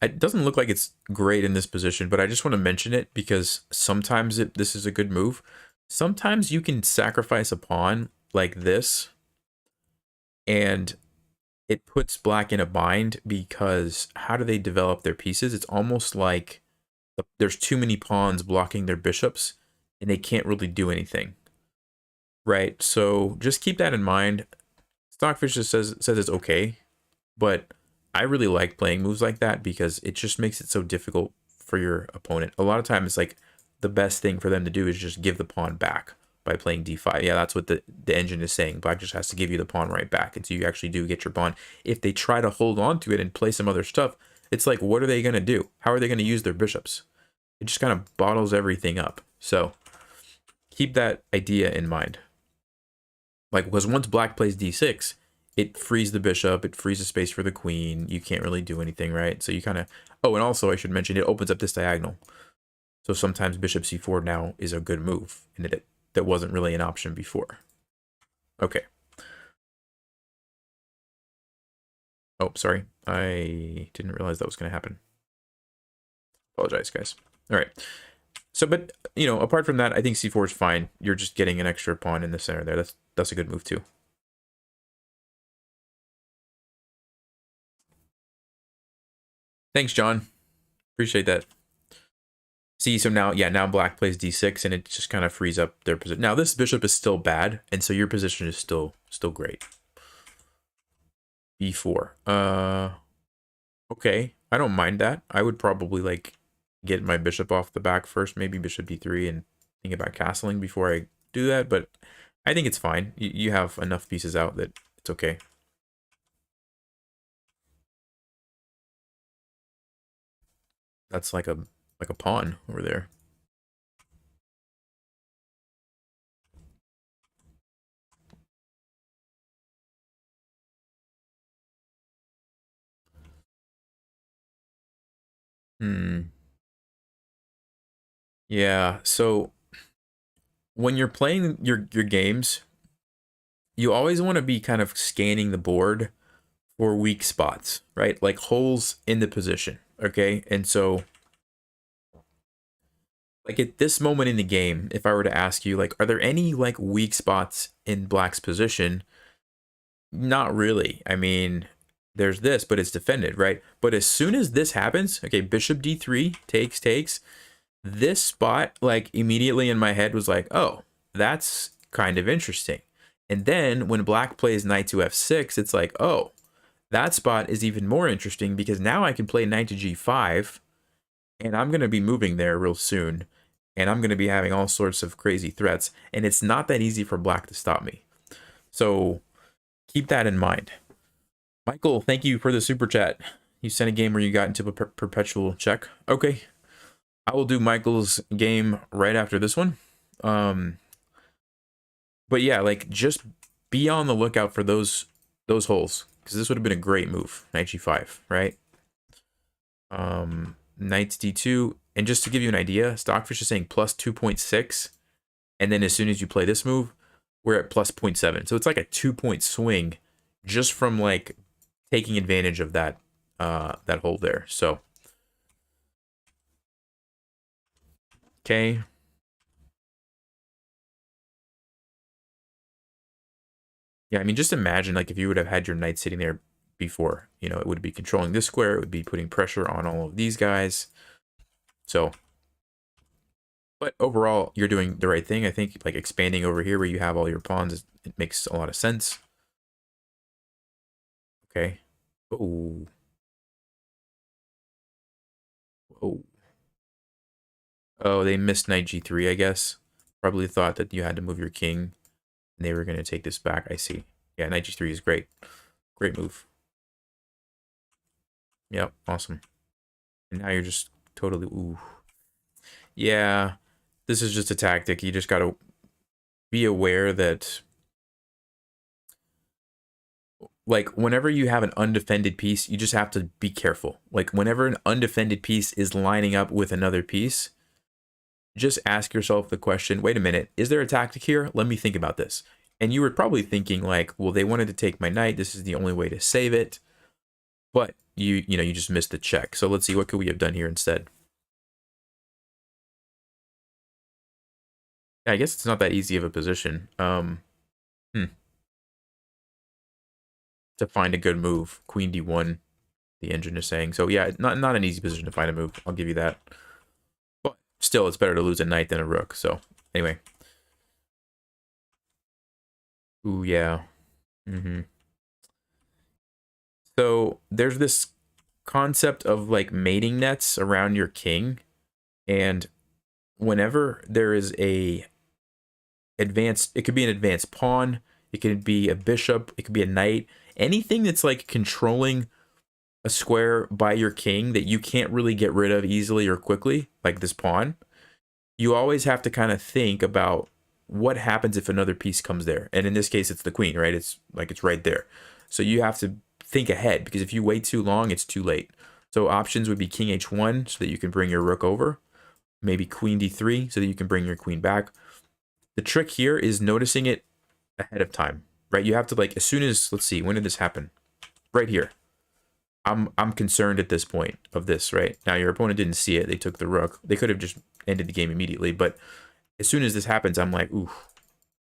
it doesn't look like it's great in this position, but I just want to mention it because sometimes this is a good move. Sometimes you can sacrifice a pawn like this, and it puts black in a bind because how do they develop their pieces? It's almost like there's too many pawns blocking their bishops, and they can't really do anything. Right? So just keep that in mind. Stockfish just says it's okay, but I really like playing moves like that because it just makes it so difficult for your opponent. A lot of times, like the best thing for them to do is just give the pawn back by playing d5. Yeah, that's what the engine is saying. Black just has to give you the pawn right back until you actually do get your pawn. If they try to hold on to it and play some other stuff, it's like, what are they going to do? How are they going to use their bishops? It just kind of bottles everything up. So keep that idea in mind. Like, because once black plays d6, it frees the bishop, it frees the space for the queen. You can't really do anything, right? So you kind of... Oh, and also I should mention, it opens up this diagonal. So sometimes bishop c4 now is a good move, and that wasn't really an option before. Okay. Oh, sorry. I didn't realize that was going to happen. Apologize, guys. All right. So, but, you know, apart from that, I think c4 is fine. You're just getting an extra pawn in the center there. That's a good move, too. Thanks, John. Appreciate that. See, so now, yeah, now black plays d6, and it just kind of frees up their position. Now, this bishop is still bad, and so your position is still great. b4. Okay. I don't mind that. I would probably, like, get my bishop off the back first, maybe bishop d3, and think about castling before I do that, but I think it's fine. You have enough pieces out that it's okay. That's like a pawn over there. Yeah, so when you're playing your games, you always want to be kind of scanning the board for weak spots, right? Like holes in the position, okay? And so, like at this moment in the game, if I were to ask you, like, are there any like weak spots in black's position? Not really. I mean, there's this, but it's defended, right? But as soon as this happens, okay, bishop d3 takes, this spot, like immediately in my head was like, oh, that's kind of interesting. And then when black plays knight to f6, it's like, oh, that spot is even more interesting because now I can play knight to g5, and I'm going to be moving there real soon, and I'm going to be having all sorts of crazy threats, and it's not that easy for black to stop me. So keep that in mind. Michael, thank you for the super chat. You sent a game where you got into a perpetual check. Okay. I will do Michael's game right after this one. But yeah, like just be on the lookout for those holes, because this would have been a great move. Knight g5, right? Knight d2, and just to give you an idea, Stockfish is saying plus 2.6, and then as soon as you play this move, we're at plus 0.7. So it's like a 2-point swing just from like taking advantage of that that hole there. So okay. Yeah, I mean, just imagine like if you would have had your knight sitting there before, you know, it would be controlling this square, it would be putting pressure on all of these guys. So, but overall, you're doing the right thing. I think like expanding over here where you have all your pawns, it makes a lot of sense. Okay. Oh. Oh. Oh, they missed knight g3, I guess. Probably thought that you had to move your king and they were going to take this back. I see. Yeah, knight g3 is great. Great move. Yep, awesome. And now you're just totally... Ooh. Yeah, this is just a tactic. You just got to be aware that... Like, whenever you have an undefended piece, you just have to be careful. Like, whenever an undefended piece is lining up with another piece, just ask yourself the question, wait a minute, is there a tactic here? Let me think about this. And you were probably thinking like, well, they wanted to take my knight. This is the only way to save it. But you just missed the check. So let's see, what could we have done here instead? Yeah, I guess it's not that easy of a position. To find a good move. Queen d1, the engine is saying. So yeah, not an easy position to find a move. I'll give you that. But still, it's better to lose a knight than a rook. So anyway. Ooh, yeah. So there's this concept of like mating nets around your king, and whenever there is a advanced, it could be an advanced pawn, it could be a bishop, it could be a knight, anything that's like controlling a square by your king that you can't really get rid of easily or quickly, like this pawn, you always have to kind of think about what happens if another piece comes there. And in this case, it's the queen, right? It's like it's right there. So you have to think ahead, because if you wait too long, it's too late. So options would be king h1 so that you can bring your rook over. Maybe queen d3 so that you can bring your queen back. The trick here is noticing it ahead of time, right? You have to, like, as soon as, let's see, when did this happen? Right here. I'm concerned at this point of this, right? Now your opponent didn't see it. They took the rook. They could have just ended the game immediately, but as soon as this happens, I'm like, ooh.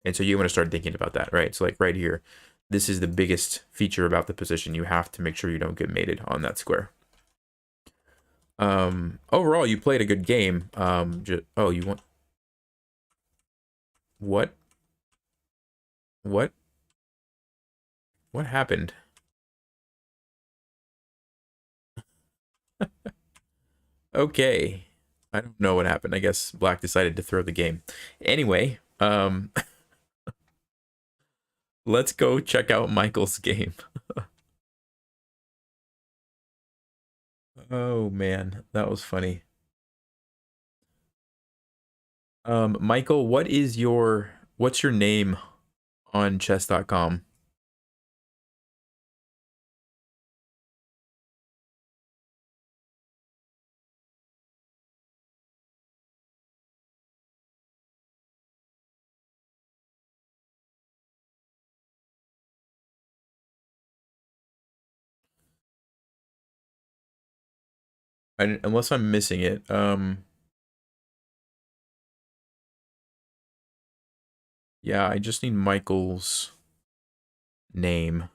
And so you want to start thinking about that, right? So like right here, this is the biggest feature about the position. You have to make sure you don't get mated on that square. Overall, you played a good game. Oh, you want... What? What? What happened? Okay. I don't know what happened. I guess Black decided to throw the game. Anyway, let's go check out Michael's game. Oh man, that was funny. Michael, what's your name on chess.com? Unless I'm missing it. Yeah, I just need Michael's name.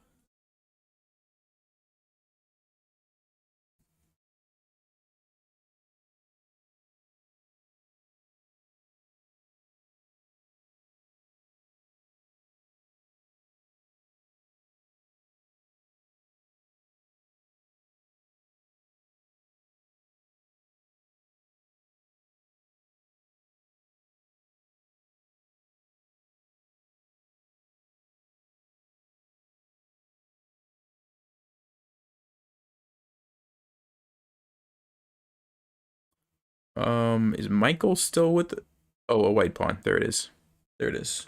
Is Michael still with the... Oh, a white pawn. There it is. There it is.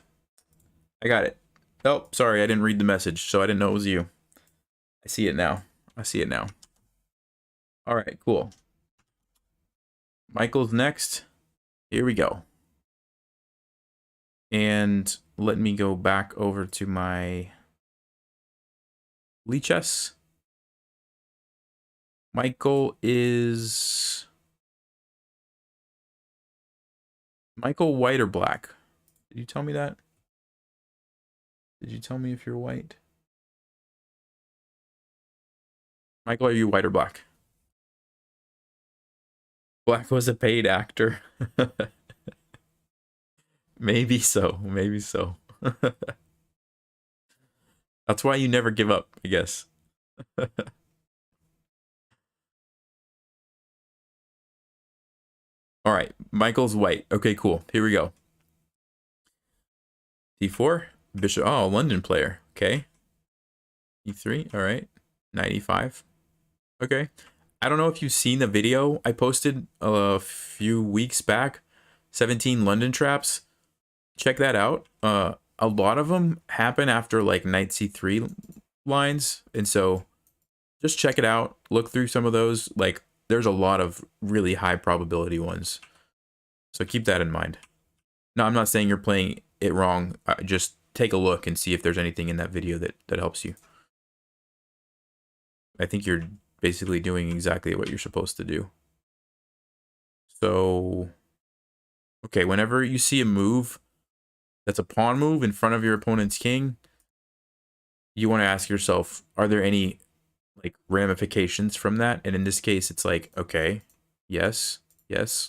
I got it. Oh, sorry, I didn't read the message, so I didn't know it was you. I see it now. I see it now. All right, cool. Michael's next. Here we go. And let me go back over to my Lichess. Michael is... Michael white or black? Did you tell me that? Did you tell me if you're white? Michael, are you white or black? Black was a paid actor. Maybe so. Maybe so. That's why you never give up, I guess. All right. Michael's white. Okay, cool. Here we go. D4. Bishop. Oh, London player. Okay. E3. All right. Knight E5. Okay. I don't know if you've seen the video I posted a few weeks back. 17 London traps. Check that out. A lot of them happen after like knight C3 lines. And so just check it out. Look through some of those. Like there's a lot of really high probability ones. So keep that in mind. No, I'm not saying you're playing it wrong. Just take a look and see if there's anything in that video that helps you. I think you're basically doing exactly what you're supposed to do. So, okay, whenever you see a move that's a pawn move in front of your opponent's king, you want to ask yourself, are there any like ramifications from that? And in this case, it's like, okay, yes,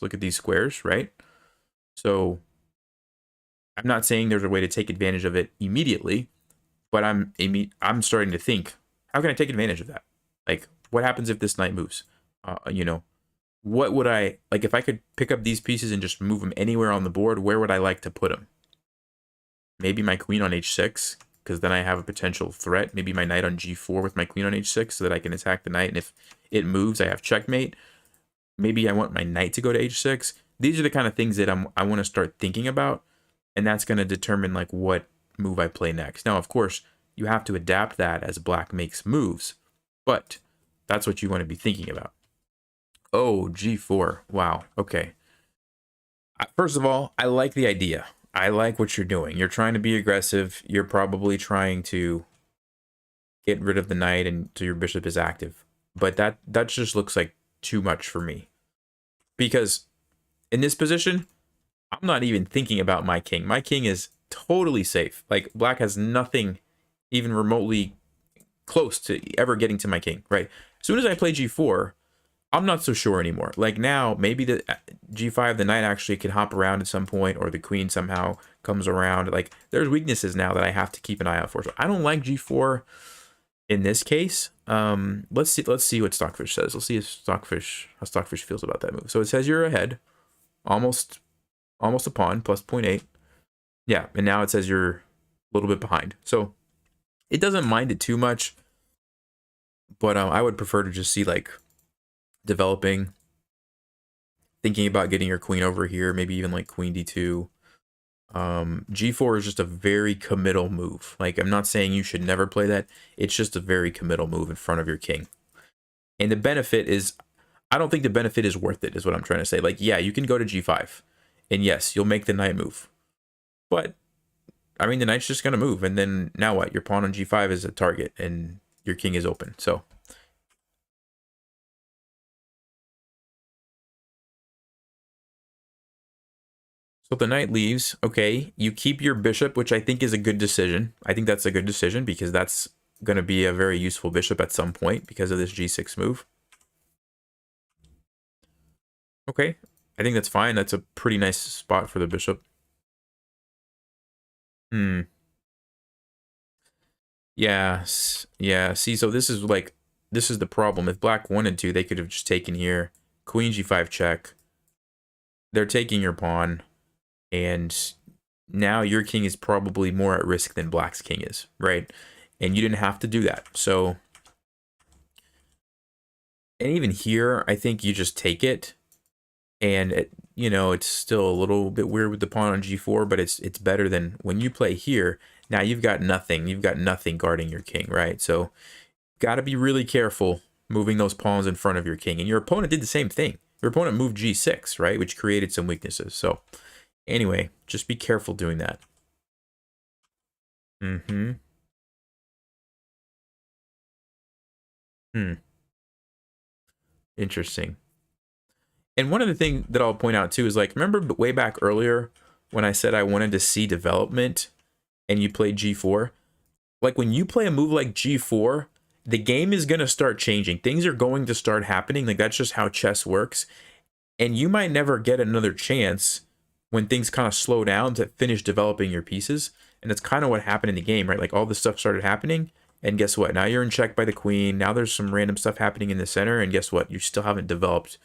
look at these squares, right? So I'm not saying there's a way to take advantage of it immediately, but I'm starting to think, how can I take advantage of that? Like, what happens if this knight moves? You know, what would I, like if I could pick up these pieces and just move them anywhere on the board, where would I like to put them? Maybe my queen on h6, because then I have a potential threat. Maybe my knight on g4 with my queen on h6 so that I can attack the knight, and if it moves, I have checkmate. Maybe I want my knight to go to h6. These are the kind of things that I want to start thinking about, and that's going to determine like what move I play next. Now, of course, you have to adapt that as black makes moves, but that's what you want to be thinking about. Oh, g4. Wow. Okay. First of all, I like the idea. I like what you're doing. You're trying to be aggressive. You're probably trying to get rid of the knight and so your bishop is active. But that just looks like too much for me. Because in this position, I'm not even thinking about my king. My king is totally safe. Like, black has nothing even remotely close to ever getting to my king, right? As soon as I play g4, I'm not so sure anymore. Like now, maybe the g5, the knight actually can hop around at some point, or the queen somehow comes around. Like there's weaknesses now that I have to keep an eye out for. So I don't like g4 in this case. Let's see what Stockfish says. Let's see if how Stockfish feels about that move. So it says you're ahead, almost a pawn, plus 0.8. Yeah, and now it says you're a little bit behind. So it doesn't mind it too much, but I would prefer to just see like developing, thinking about getting your queen over here, maybe even like queen d2. G4 is just a very committal move. Like, I'm not saying you should never play that. It's just a very committal move in front of your king. And the benefit is, I don't think the benefit is worth it, is what I'm trying to say. Like, yeah, you can go to g5, and yes, you'll make the knight move. But, I mean, the knight's just going to move, and then now what? Your pawn on g5 is a target, and your king is open. So the knight leaves. Okay, you keep your bishop, which I think is a good decision. I think that's a good decision because that's going to be a very useful bishop at some point because of this g6 move. Okay, I think that's fine. That's a pretty nice spot for the bishop. Yeah, see, so this is the problem. If black wanted to, they could have just taken here, queen g5 check. They're taking your pawn. And now your king is probably more at risk than black's king is, right? And you didn't have to do that. So, and even here, I think you just take it. And, it's still a little bit weird with the pawn on g4, but it's better than when you play here. Now you've got nothing. You've got nothing guarding your king, right? So, got to be really careful moving those pawns in front of your king. And your opponent did the same thing. Your opponent moved g6, right? Which created some weaknesses. So, anyway, just be careful doing that. Interesting. And one of the things that I'll point out too is like, remember way back earlier when I said I wanted to see development and you played g4? Like when you play a move like g4, the game is going to start changing. Things are going to start happening. Like that's just how chess works. And you might never get another chance when things kind of slow down to finish developing your pieces. And that's kind of what happened in the game, right? Like all this stuff started happening, and guess what? Now you're in check by the queen. Now there's some random stuff happening in the center, and guess what? You still haven't developed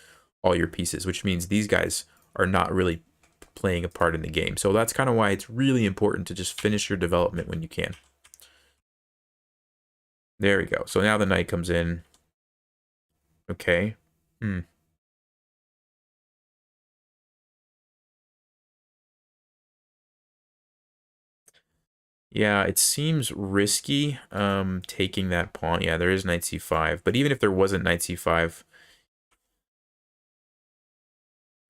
all your pieces, which means these guys are not really not playing a part in the game. So that's kind of why it's really important to just finish your development when you can. There we go. So now the knight comes in. Okay. Yeah, it seems risky taking that pawn. Yeah, there is knight c5. But even if there wasn't knight c5,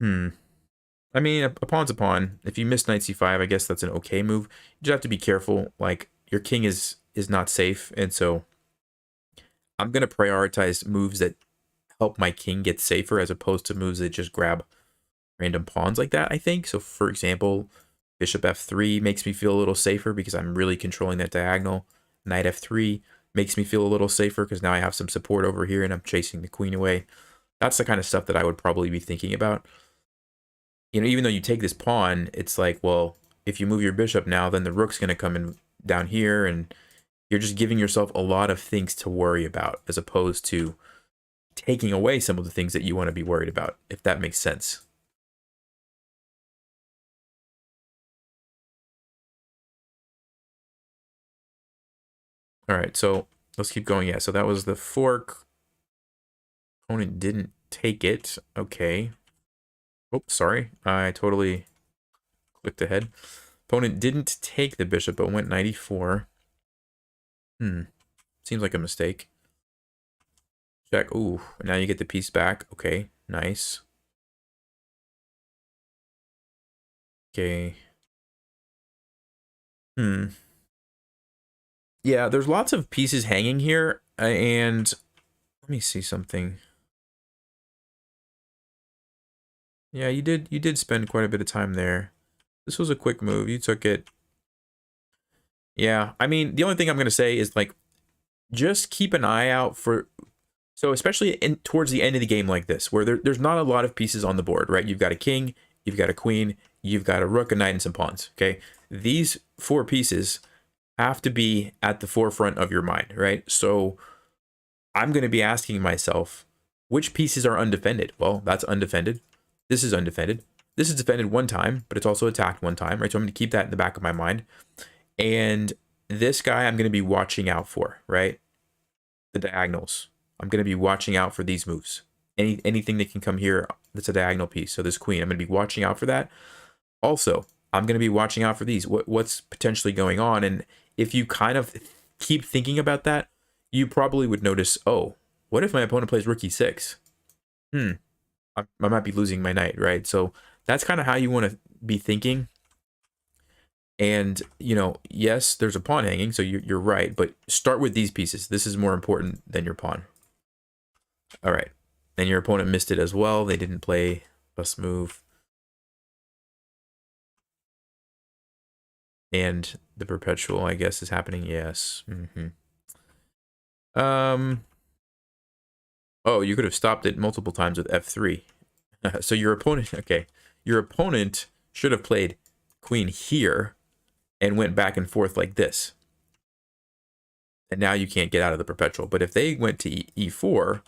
I mean, a pawn's a pawn. If you miss knight c5, I guess that's an okay move. You just have to be careful. Like, your king is not safe, and so I'm going to prioritize moves that help my king get safer as opposed to moves that just grab random pawns like that, I think. So, for example, bishop f3 makes me feel a little safer because I'm really controlling that diagonal. Knight f3 makes me feel a little safer because now I have some support over here and I'm chasing the queen away. That's the kind of stuff that I would probably be thinking about. You know, even though you take this pawn, it's like, well, if you move your bishop now, then the rook's going to come in down here, and you're just giving yourself a lot of things to worry about as opposed to taking away some of the things that you want to be worried about, if that makes sense. All right, so let's keep going. Yeah, so that was the fork. Opponent didn't take it. Okay. Oh, sorry. I totally clicked ahead. Opponent didn't take the bishop, but went 94. Seems like a mistake. Check. Ooh, now you get the piece back. Okay, nice. Okay. Yeah, there's lots of pieces hanging here, and let me see something. Yeah, you did spend quite a bit of time there. This was a quick move. You took it. Yeah, I mean, the only thing I'm going to say is, like, just keep an eye out for, so especially towards the end of the game like this, where there's not a lot of pieces on the board, right? You've got a king, you've got a queen, you've got a rook, a knight, and some pawns, okay? These 4 pieces have to be at the forefront of your mind, right? So I'm going to be asking myself, which pieces are undefended? Well, that's undefended. This is undefended. This is defended one time, but it's also attacked one time, right? So I'm going to keep that in the back of my mind. And this guy I'm going to be watching out for, right? The diagonals. I'm going to be watching out for these moves. Anything that can come here that's a diagonal piece. So this queen, I'm going to be watching out for that. Also, I'm going to be watching out for these. What's potentially going on? And if you kind of keep thinking about that, you probably would notice, oh, what if my opponent plays rook e6? I might be losing my knight, right? So that's kind of how you want to be thinking. And, you know, yes, there's a pawn hanging, so you're right, but start with these pieces. This is more important than your pawn. All right. And your opponent missed it as well. They didn't play bust move. And the perpetual, I guess, is happening. Yes. Oh, you could have stopped it multiple times with f3. So your opponent, okay, your opponent should have played queen here and went back and forth like this. And now you can't get out of the perpetual. But if they went to e4,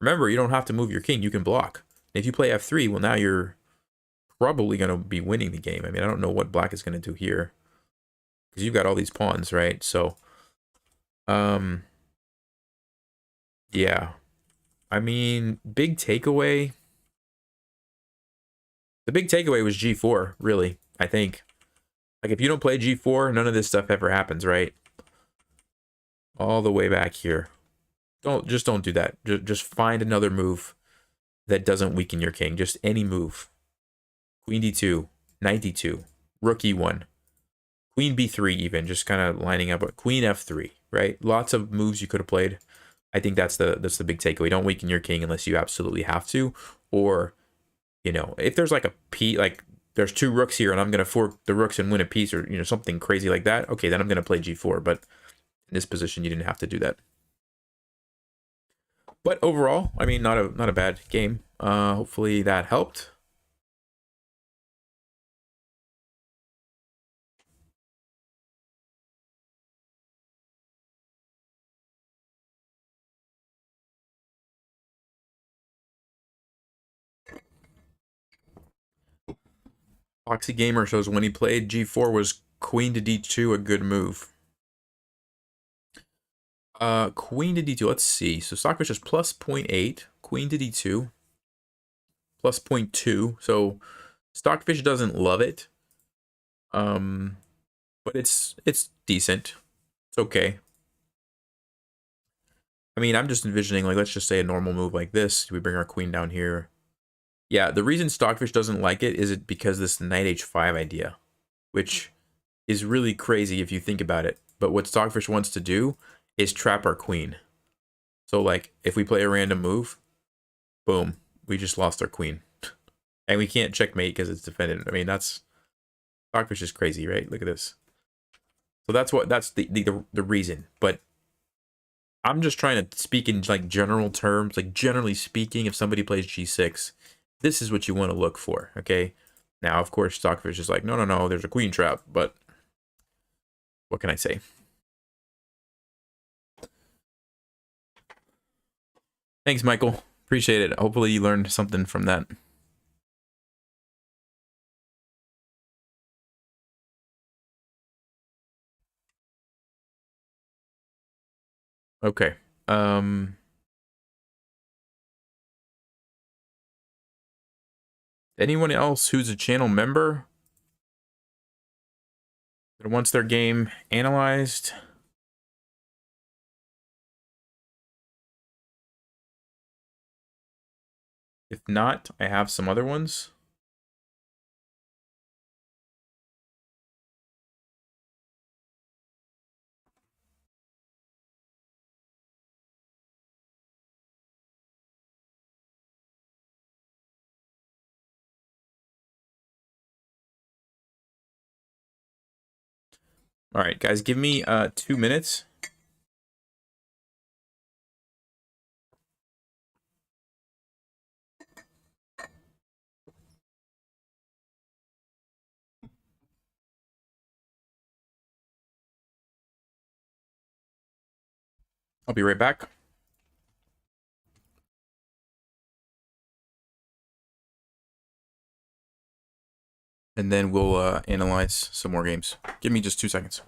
remember, you don't have to move your king. You can block. If you play f3, well, now you're probably going to be winning the game. I mean, I don't know what black is going to do here, because you've got all these pawns, right? So, yeah. I mean, big takeaway. The big takeaway was g4, really, I think. Like, if you don't play g4, none of this stuff ever happens, right? All the way back here. Just don't do that. Just find another move that doesn't weaken your king. Just any move. Queen d2, knight d2, rook e1, queen b3 even, just kind of lining up. Queen f3, right? Lots of moves you could have played. I think that's the big takeaway. Don't weaken your king unless you absolutely have to. Or, you know, if there's like a piece, like there's 2 rooks here and I'm going to fork the rooks and win a piece, or, you know, something crazy like that, okay, then I'm going to play g4. But in this position, you didn't have to do that. But overall, I mean, not a bad game. Hopefully that helped. Foxy Gamer shows when he played G4 was queen to D2 a good move. Queen to D2, let's see. So Stockfish is plus 0.8, queen to D2, plus 0.2. So Stockfish doesn't love it. But it's decent. It's okay. I mean, I'm just envisioning, like, let's just say a normal move like this. We bring our queen down here. Yeah, the reason Stockfish doesn't like it is because this knight h5 idea, which is really crazy if you think about it. But what Stockfish wants to do is trap our queen. So, like, if we play a random move, boom, we just lost our queen. And we can't checkmate because it's defended. I mean, that's... Stockfish is crazy, right? Look at this. So that's the reason. But I'm just trying to speak in, like, general terms. Like, generally speaking, if somebody plays G6, this is what you want to look for, okay? Now, of course, Stockfish is like, no, there's a queen trap, but what can I say? Thanks, Michael. Appreciate it. Hopefully you learned something from that. Okay. Anyone else who's a channel member that wants their game analyzed? If not, I have some other ones. All right, guys, give me 2 minutes. I'll be right back. And then we'll analyze some more games. Give me just 2 seconds.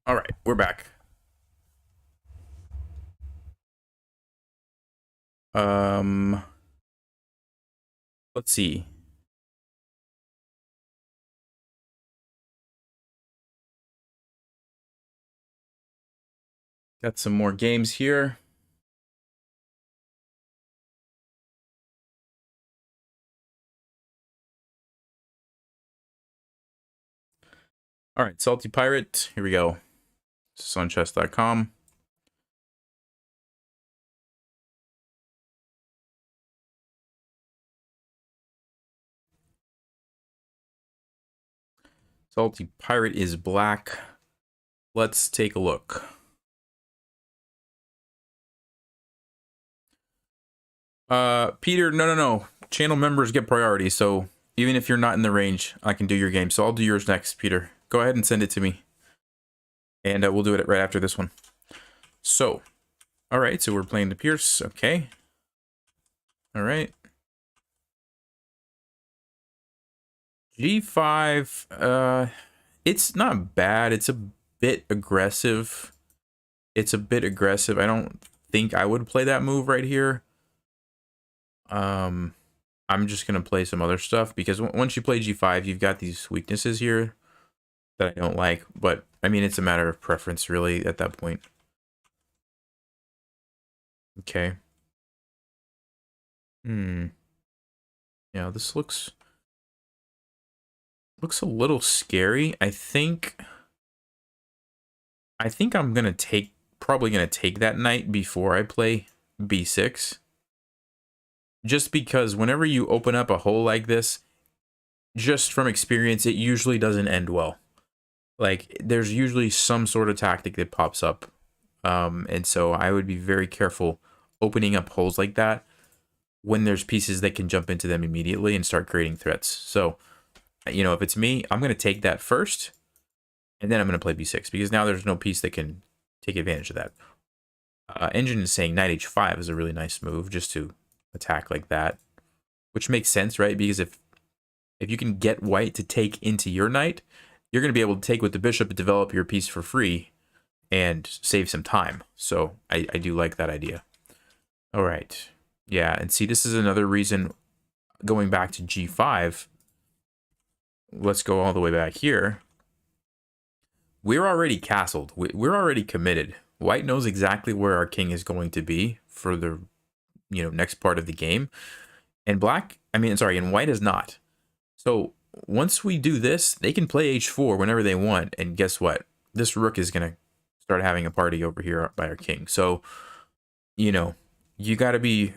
All right, we're back. Let's see. Got some more games here. All right, Salty Pirate, here we go. Sunchess.com. Salty Pirate is black. Let's take a look. Peter, no. Channel members get priority, so even if you're not in the range, I can do your game. So I'll do yours next, Peter. Go ahead and send it to me. And we'll do it right after this one. So, all right, so we're playing the Pierce. Okay. All right. G5, it's not bad. It's a bit aggressive. It's a bit aggressive. I don't think I would play that move right here. I'm just going to play some other stuff because once you play G5, you've got these weaknesses here that I don't like. But, I mean, it's a matter of preference, really, at that point. Okay. Yeah, this looks a little scary. I think I'm gonna probably gonna take that knight before I play b6. Just because whenever you open up a hole like this, just from experience, it usually doesn't end well. Like, there's usually some sort of tactic that pops up. And so I would be very careful opening up holes like that when there's pieces that can jump into them immediately and start creating threats. So, you know, if it's me, I'm going to take that first, and then I'm going to play b6, because now there's no piece that can take advantage of that. Engine is saying knight h5 is a really nice move, just to attack like that, which makes sense, right? Because if you can get white to take into your knight, you're going to be able to take with the bishop and develop your piece for free and save some time. So I do like that idea. All right. Yeah, and see, this is another reason, going back to g5, let's go all the way back here. We're already castled. We're already committed. White knows exactly where our king is going to be for the, you know, next part of the game. And and white is not. So once we do this, they can play h4 whenever they want. And guess what? This rook is going to start having a party over here by our king. So, you know, you got to be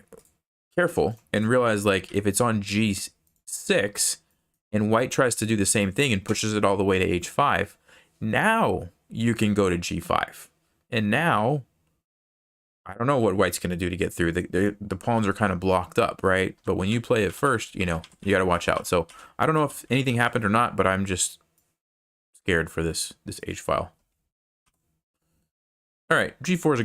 careful and realize, like, if it's on g6 and white tries to do the same thing and pushes it all the way to h5, now you can go to g5. And now, I don't know what white's going to do to get through. The pawns are kind of blocked up, right? But when you play it first, you know, you got to watch out. So I don't know if anything happened or not, but I'm just scared for this h-file. All right, g4 is a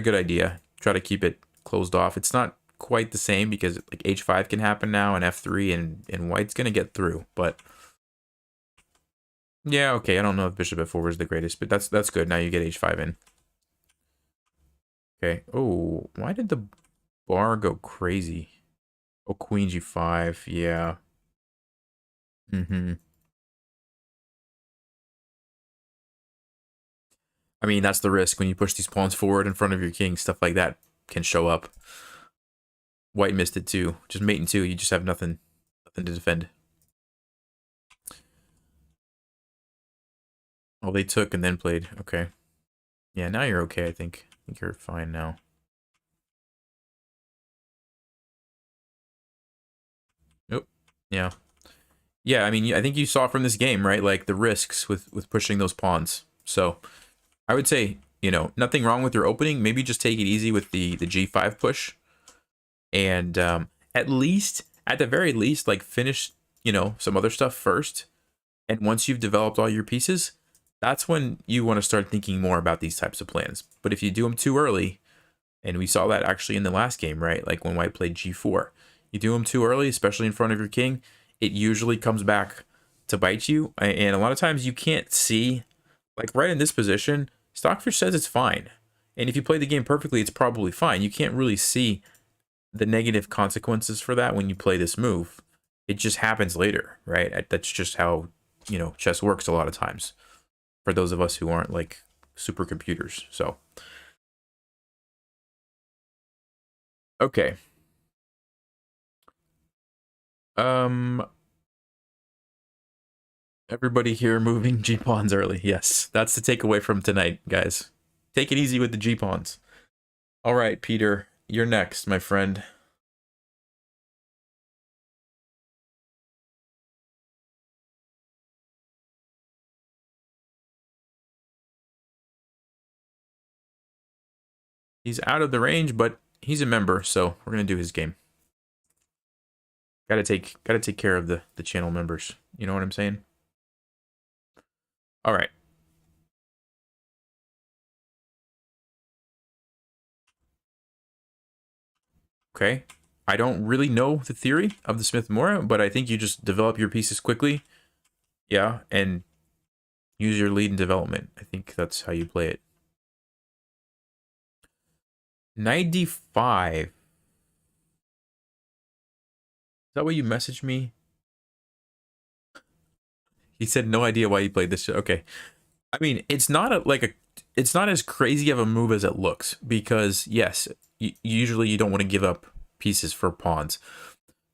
good idea. Try to keep it closed off. It's not quite the same because like h5 can happen now, and f3, and white's going to get through. But yeah, okay. I don't know if bishop f4 is the greatest, but that's good. Now you get h5 in. Okay. Oh, why did the bar go crazy? Oh, queen g5. Yeah. I mean, that's the risk when you push these pawns forward in front of your king. Stuff like that can show up. White missed it too. Just mate in 2. You just have nothing to defend. Oh, they took and then played. Okay. Yeah, now you're okay, I think. I think you're fine now. Nope. Yeah. Yeah, I mean, I think you saw from this game, right? Like, the risks with pushing those pawns. So, I would say, you know, nothing wrong with your opening. Maybe just take it easy with the g5 push. And at the very least, like, finish, you know, some other stuff first. And once you've developed all your pieces, that's when you want to start thinking more about these types of plans. But if you do them too early, and we saw that actually in the last game, right? Like when white played g4. You do them too early, especially in front of your king, it usually comes back to bite you. And a lot of times you can't see, like right in this position, Stockfish says it's fine. And if you play the game perfectly, it's probably fine. You can't really see the negative consequences for that when you play this move. It just happens later, right? That's just how, you know, chess works a lot of times for those of us who aren't like supercomputers. So, okay. Everybody here moving G-pawns early. Yes, that's the takeaway from tonight, guys. Take it easy with the G-pawns. All right, Peter, you're next, my friend. He's out of the range, but he's a member, so we're gonna do his game. Gotta take care of the channel members. You know what I'm saying? All right. Okay. I don't really know the theory of the Smith-Morra, but I think you just develop your pieces quickly. Yeah, and use your lead in development. I think that's how you play it. 95. Is that what you messaged me? He said no idea why he played this shit. Okay. I mean, it's not it's not as crazy of a move as it looks because yes, usually you don't want to give up pieces for pawns.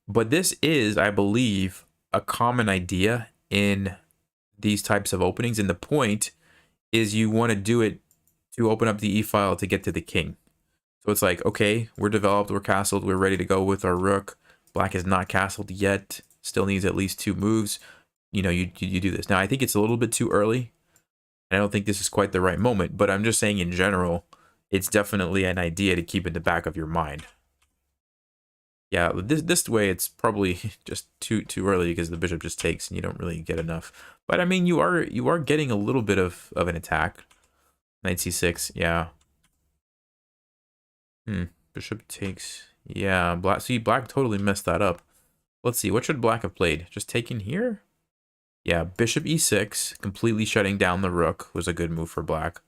But this is, I believe, a common idea in these types of openings, and the point is you want to do it to open up the e-file to get to the king. So it's like, okay, we're developed, we're castled, we're ready to go with our rook. Black is not castled yet, still needs at least 2 moves. You know, you do this. Now, I think it's a little bit too early. I don't think this is quite the right moment, but I'm just saying in general, it's definitely an idea to keep in the back of your mind. Yeah, this way it's probably just too early because the bishop just takes and you don't really get enough. But I mean, you are getting a little bit of an attack. Knight c6, yeah. Bishop takes, yeah. Black, see, black totally messed that up. Let's see, what should black have played? Just taking here? Yeah, bishop e6, completely shutting down the rook was a good move for black.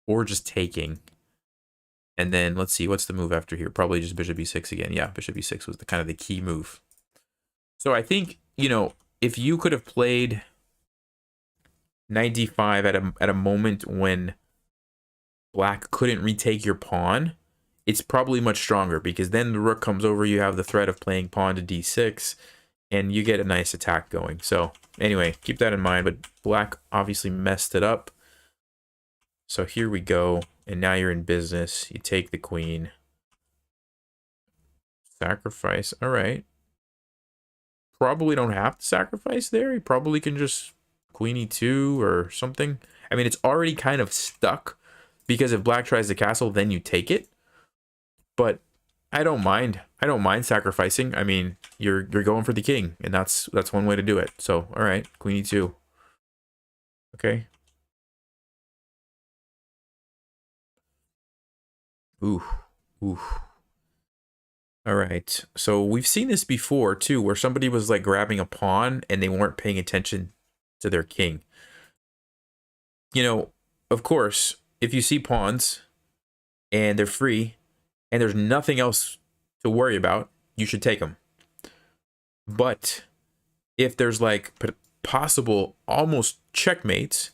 Or just taking. And then let's see, what's the move after here? Probably just bishop e6 again. Yeah, bishop e6 was the kind of the key move. So I think, you know, if you could have played knight d5 at a moment when black couldn't retake your pawn, it's probably much stronger because then the rook comes over, you have the threat of playing pawn to d6, and you get a nice attack going. So anyway, keep that in mind, but black obviously messed it up. So here we go, and now you're in business. You take the queen. Sacrifice, all right. Probably don't have to sacrifice there. You probably can just queen e2 or something. I mean, it's already kind of stuck because if black tries to castle, then you take it. But I don't mind. I don't mind sacrificing. I mean, you're going for the king, and that's one way to do it. So, all right, queen e2. Okay. Ooh, ooh. All right. So we've seen this before too, where somebody was like grabbing a pawn and they weren't paying attention to their king. You know, of course, if you see pawns and they're free and there's nothing else to worry about, you should take them. But if there's like possible almost checkmates,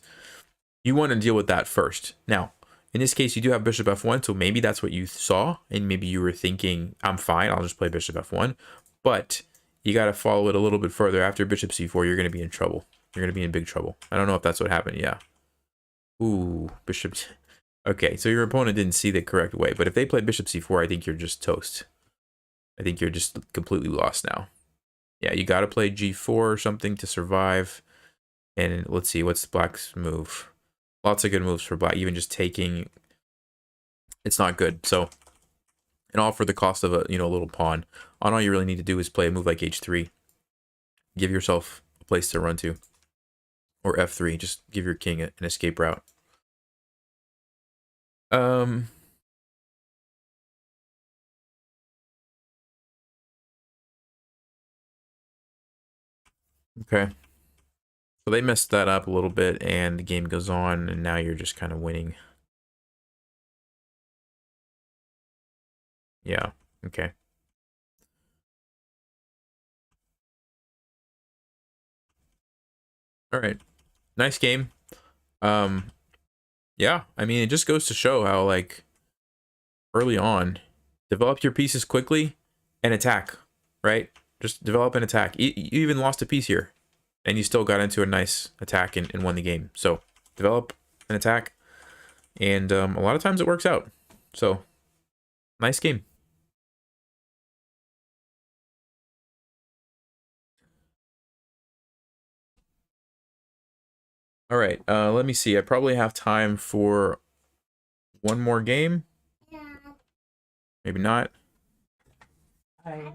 you want to deal with that first. Now, in this case, you do have bishop f1, so maybe that's what you saw, and maybe you were thinking, I'm fine, I'll just play bishop f1. But you got to follow it a little bit further. After bishop c4, you're going to be in trouble. You're going to be in big trouble. I don't know if that's what happened, yeah. Ooh, bishop... Okay, so your opponent didn't see the correct way, but if they played bishop c4, I think you're just toast. I think you're just completely lost now. Yeah, you got to play g4 or something to survive. And let's see, what's black's move? Lots of good moves for black. Even just taking, it's not good. So, and all for the cost of a little pawn. All you really need to do is play a move like h3. Give yourself a place to run to. Or f3. Just give your king an escape route. Okay. So they messed that up a little bit, and the game goes on, and now you're just kind of winning. Yeah. Okay. All right. Nice game. Yeah, I mean, it just goes to show how, like, early on, develop your pieces quickly and attack, right? Just develop and attack. You even lost a piece here, and you still got into a nice attack and won the game. So, develop and attack, and a lot of times it works out. So, nice game. All right, let me see. I probably have time for one more game. Yeah. Maybe not. Hi.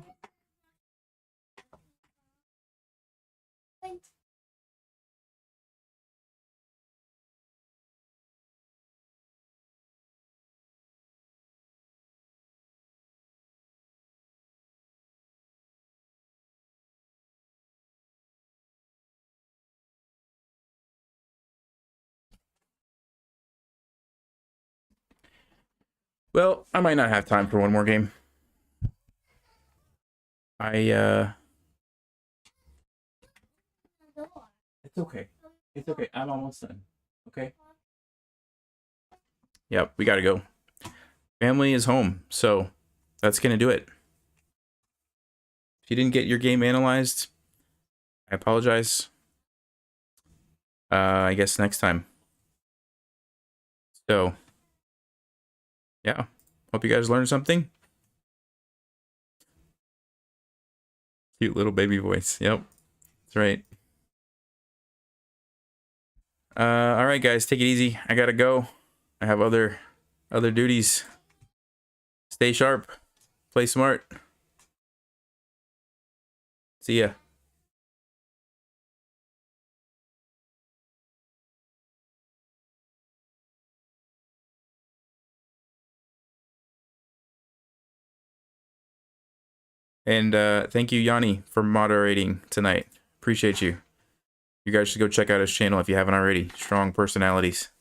Well, I might not have time for one more game. It's okay. It's okay. I'm almost done. Okay? Yep, we gotta go. Family is home, so that's gonna do it. If you didn't get your game analyzed, I apologize. I guess next time. So, yeah. Hope you guys learned something. Cute little baby voice. Yep. That's right. All right, guys, take it easy. I gotta go. I have other duties. Stay sharp. Play smart. See ya. And thank you, Yanni, for moderating tonight. Appreciate you. You guys should go check out his channel if you haven't already. Strong personalities.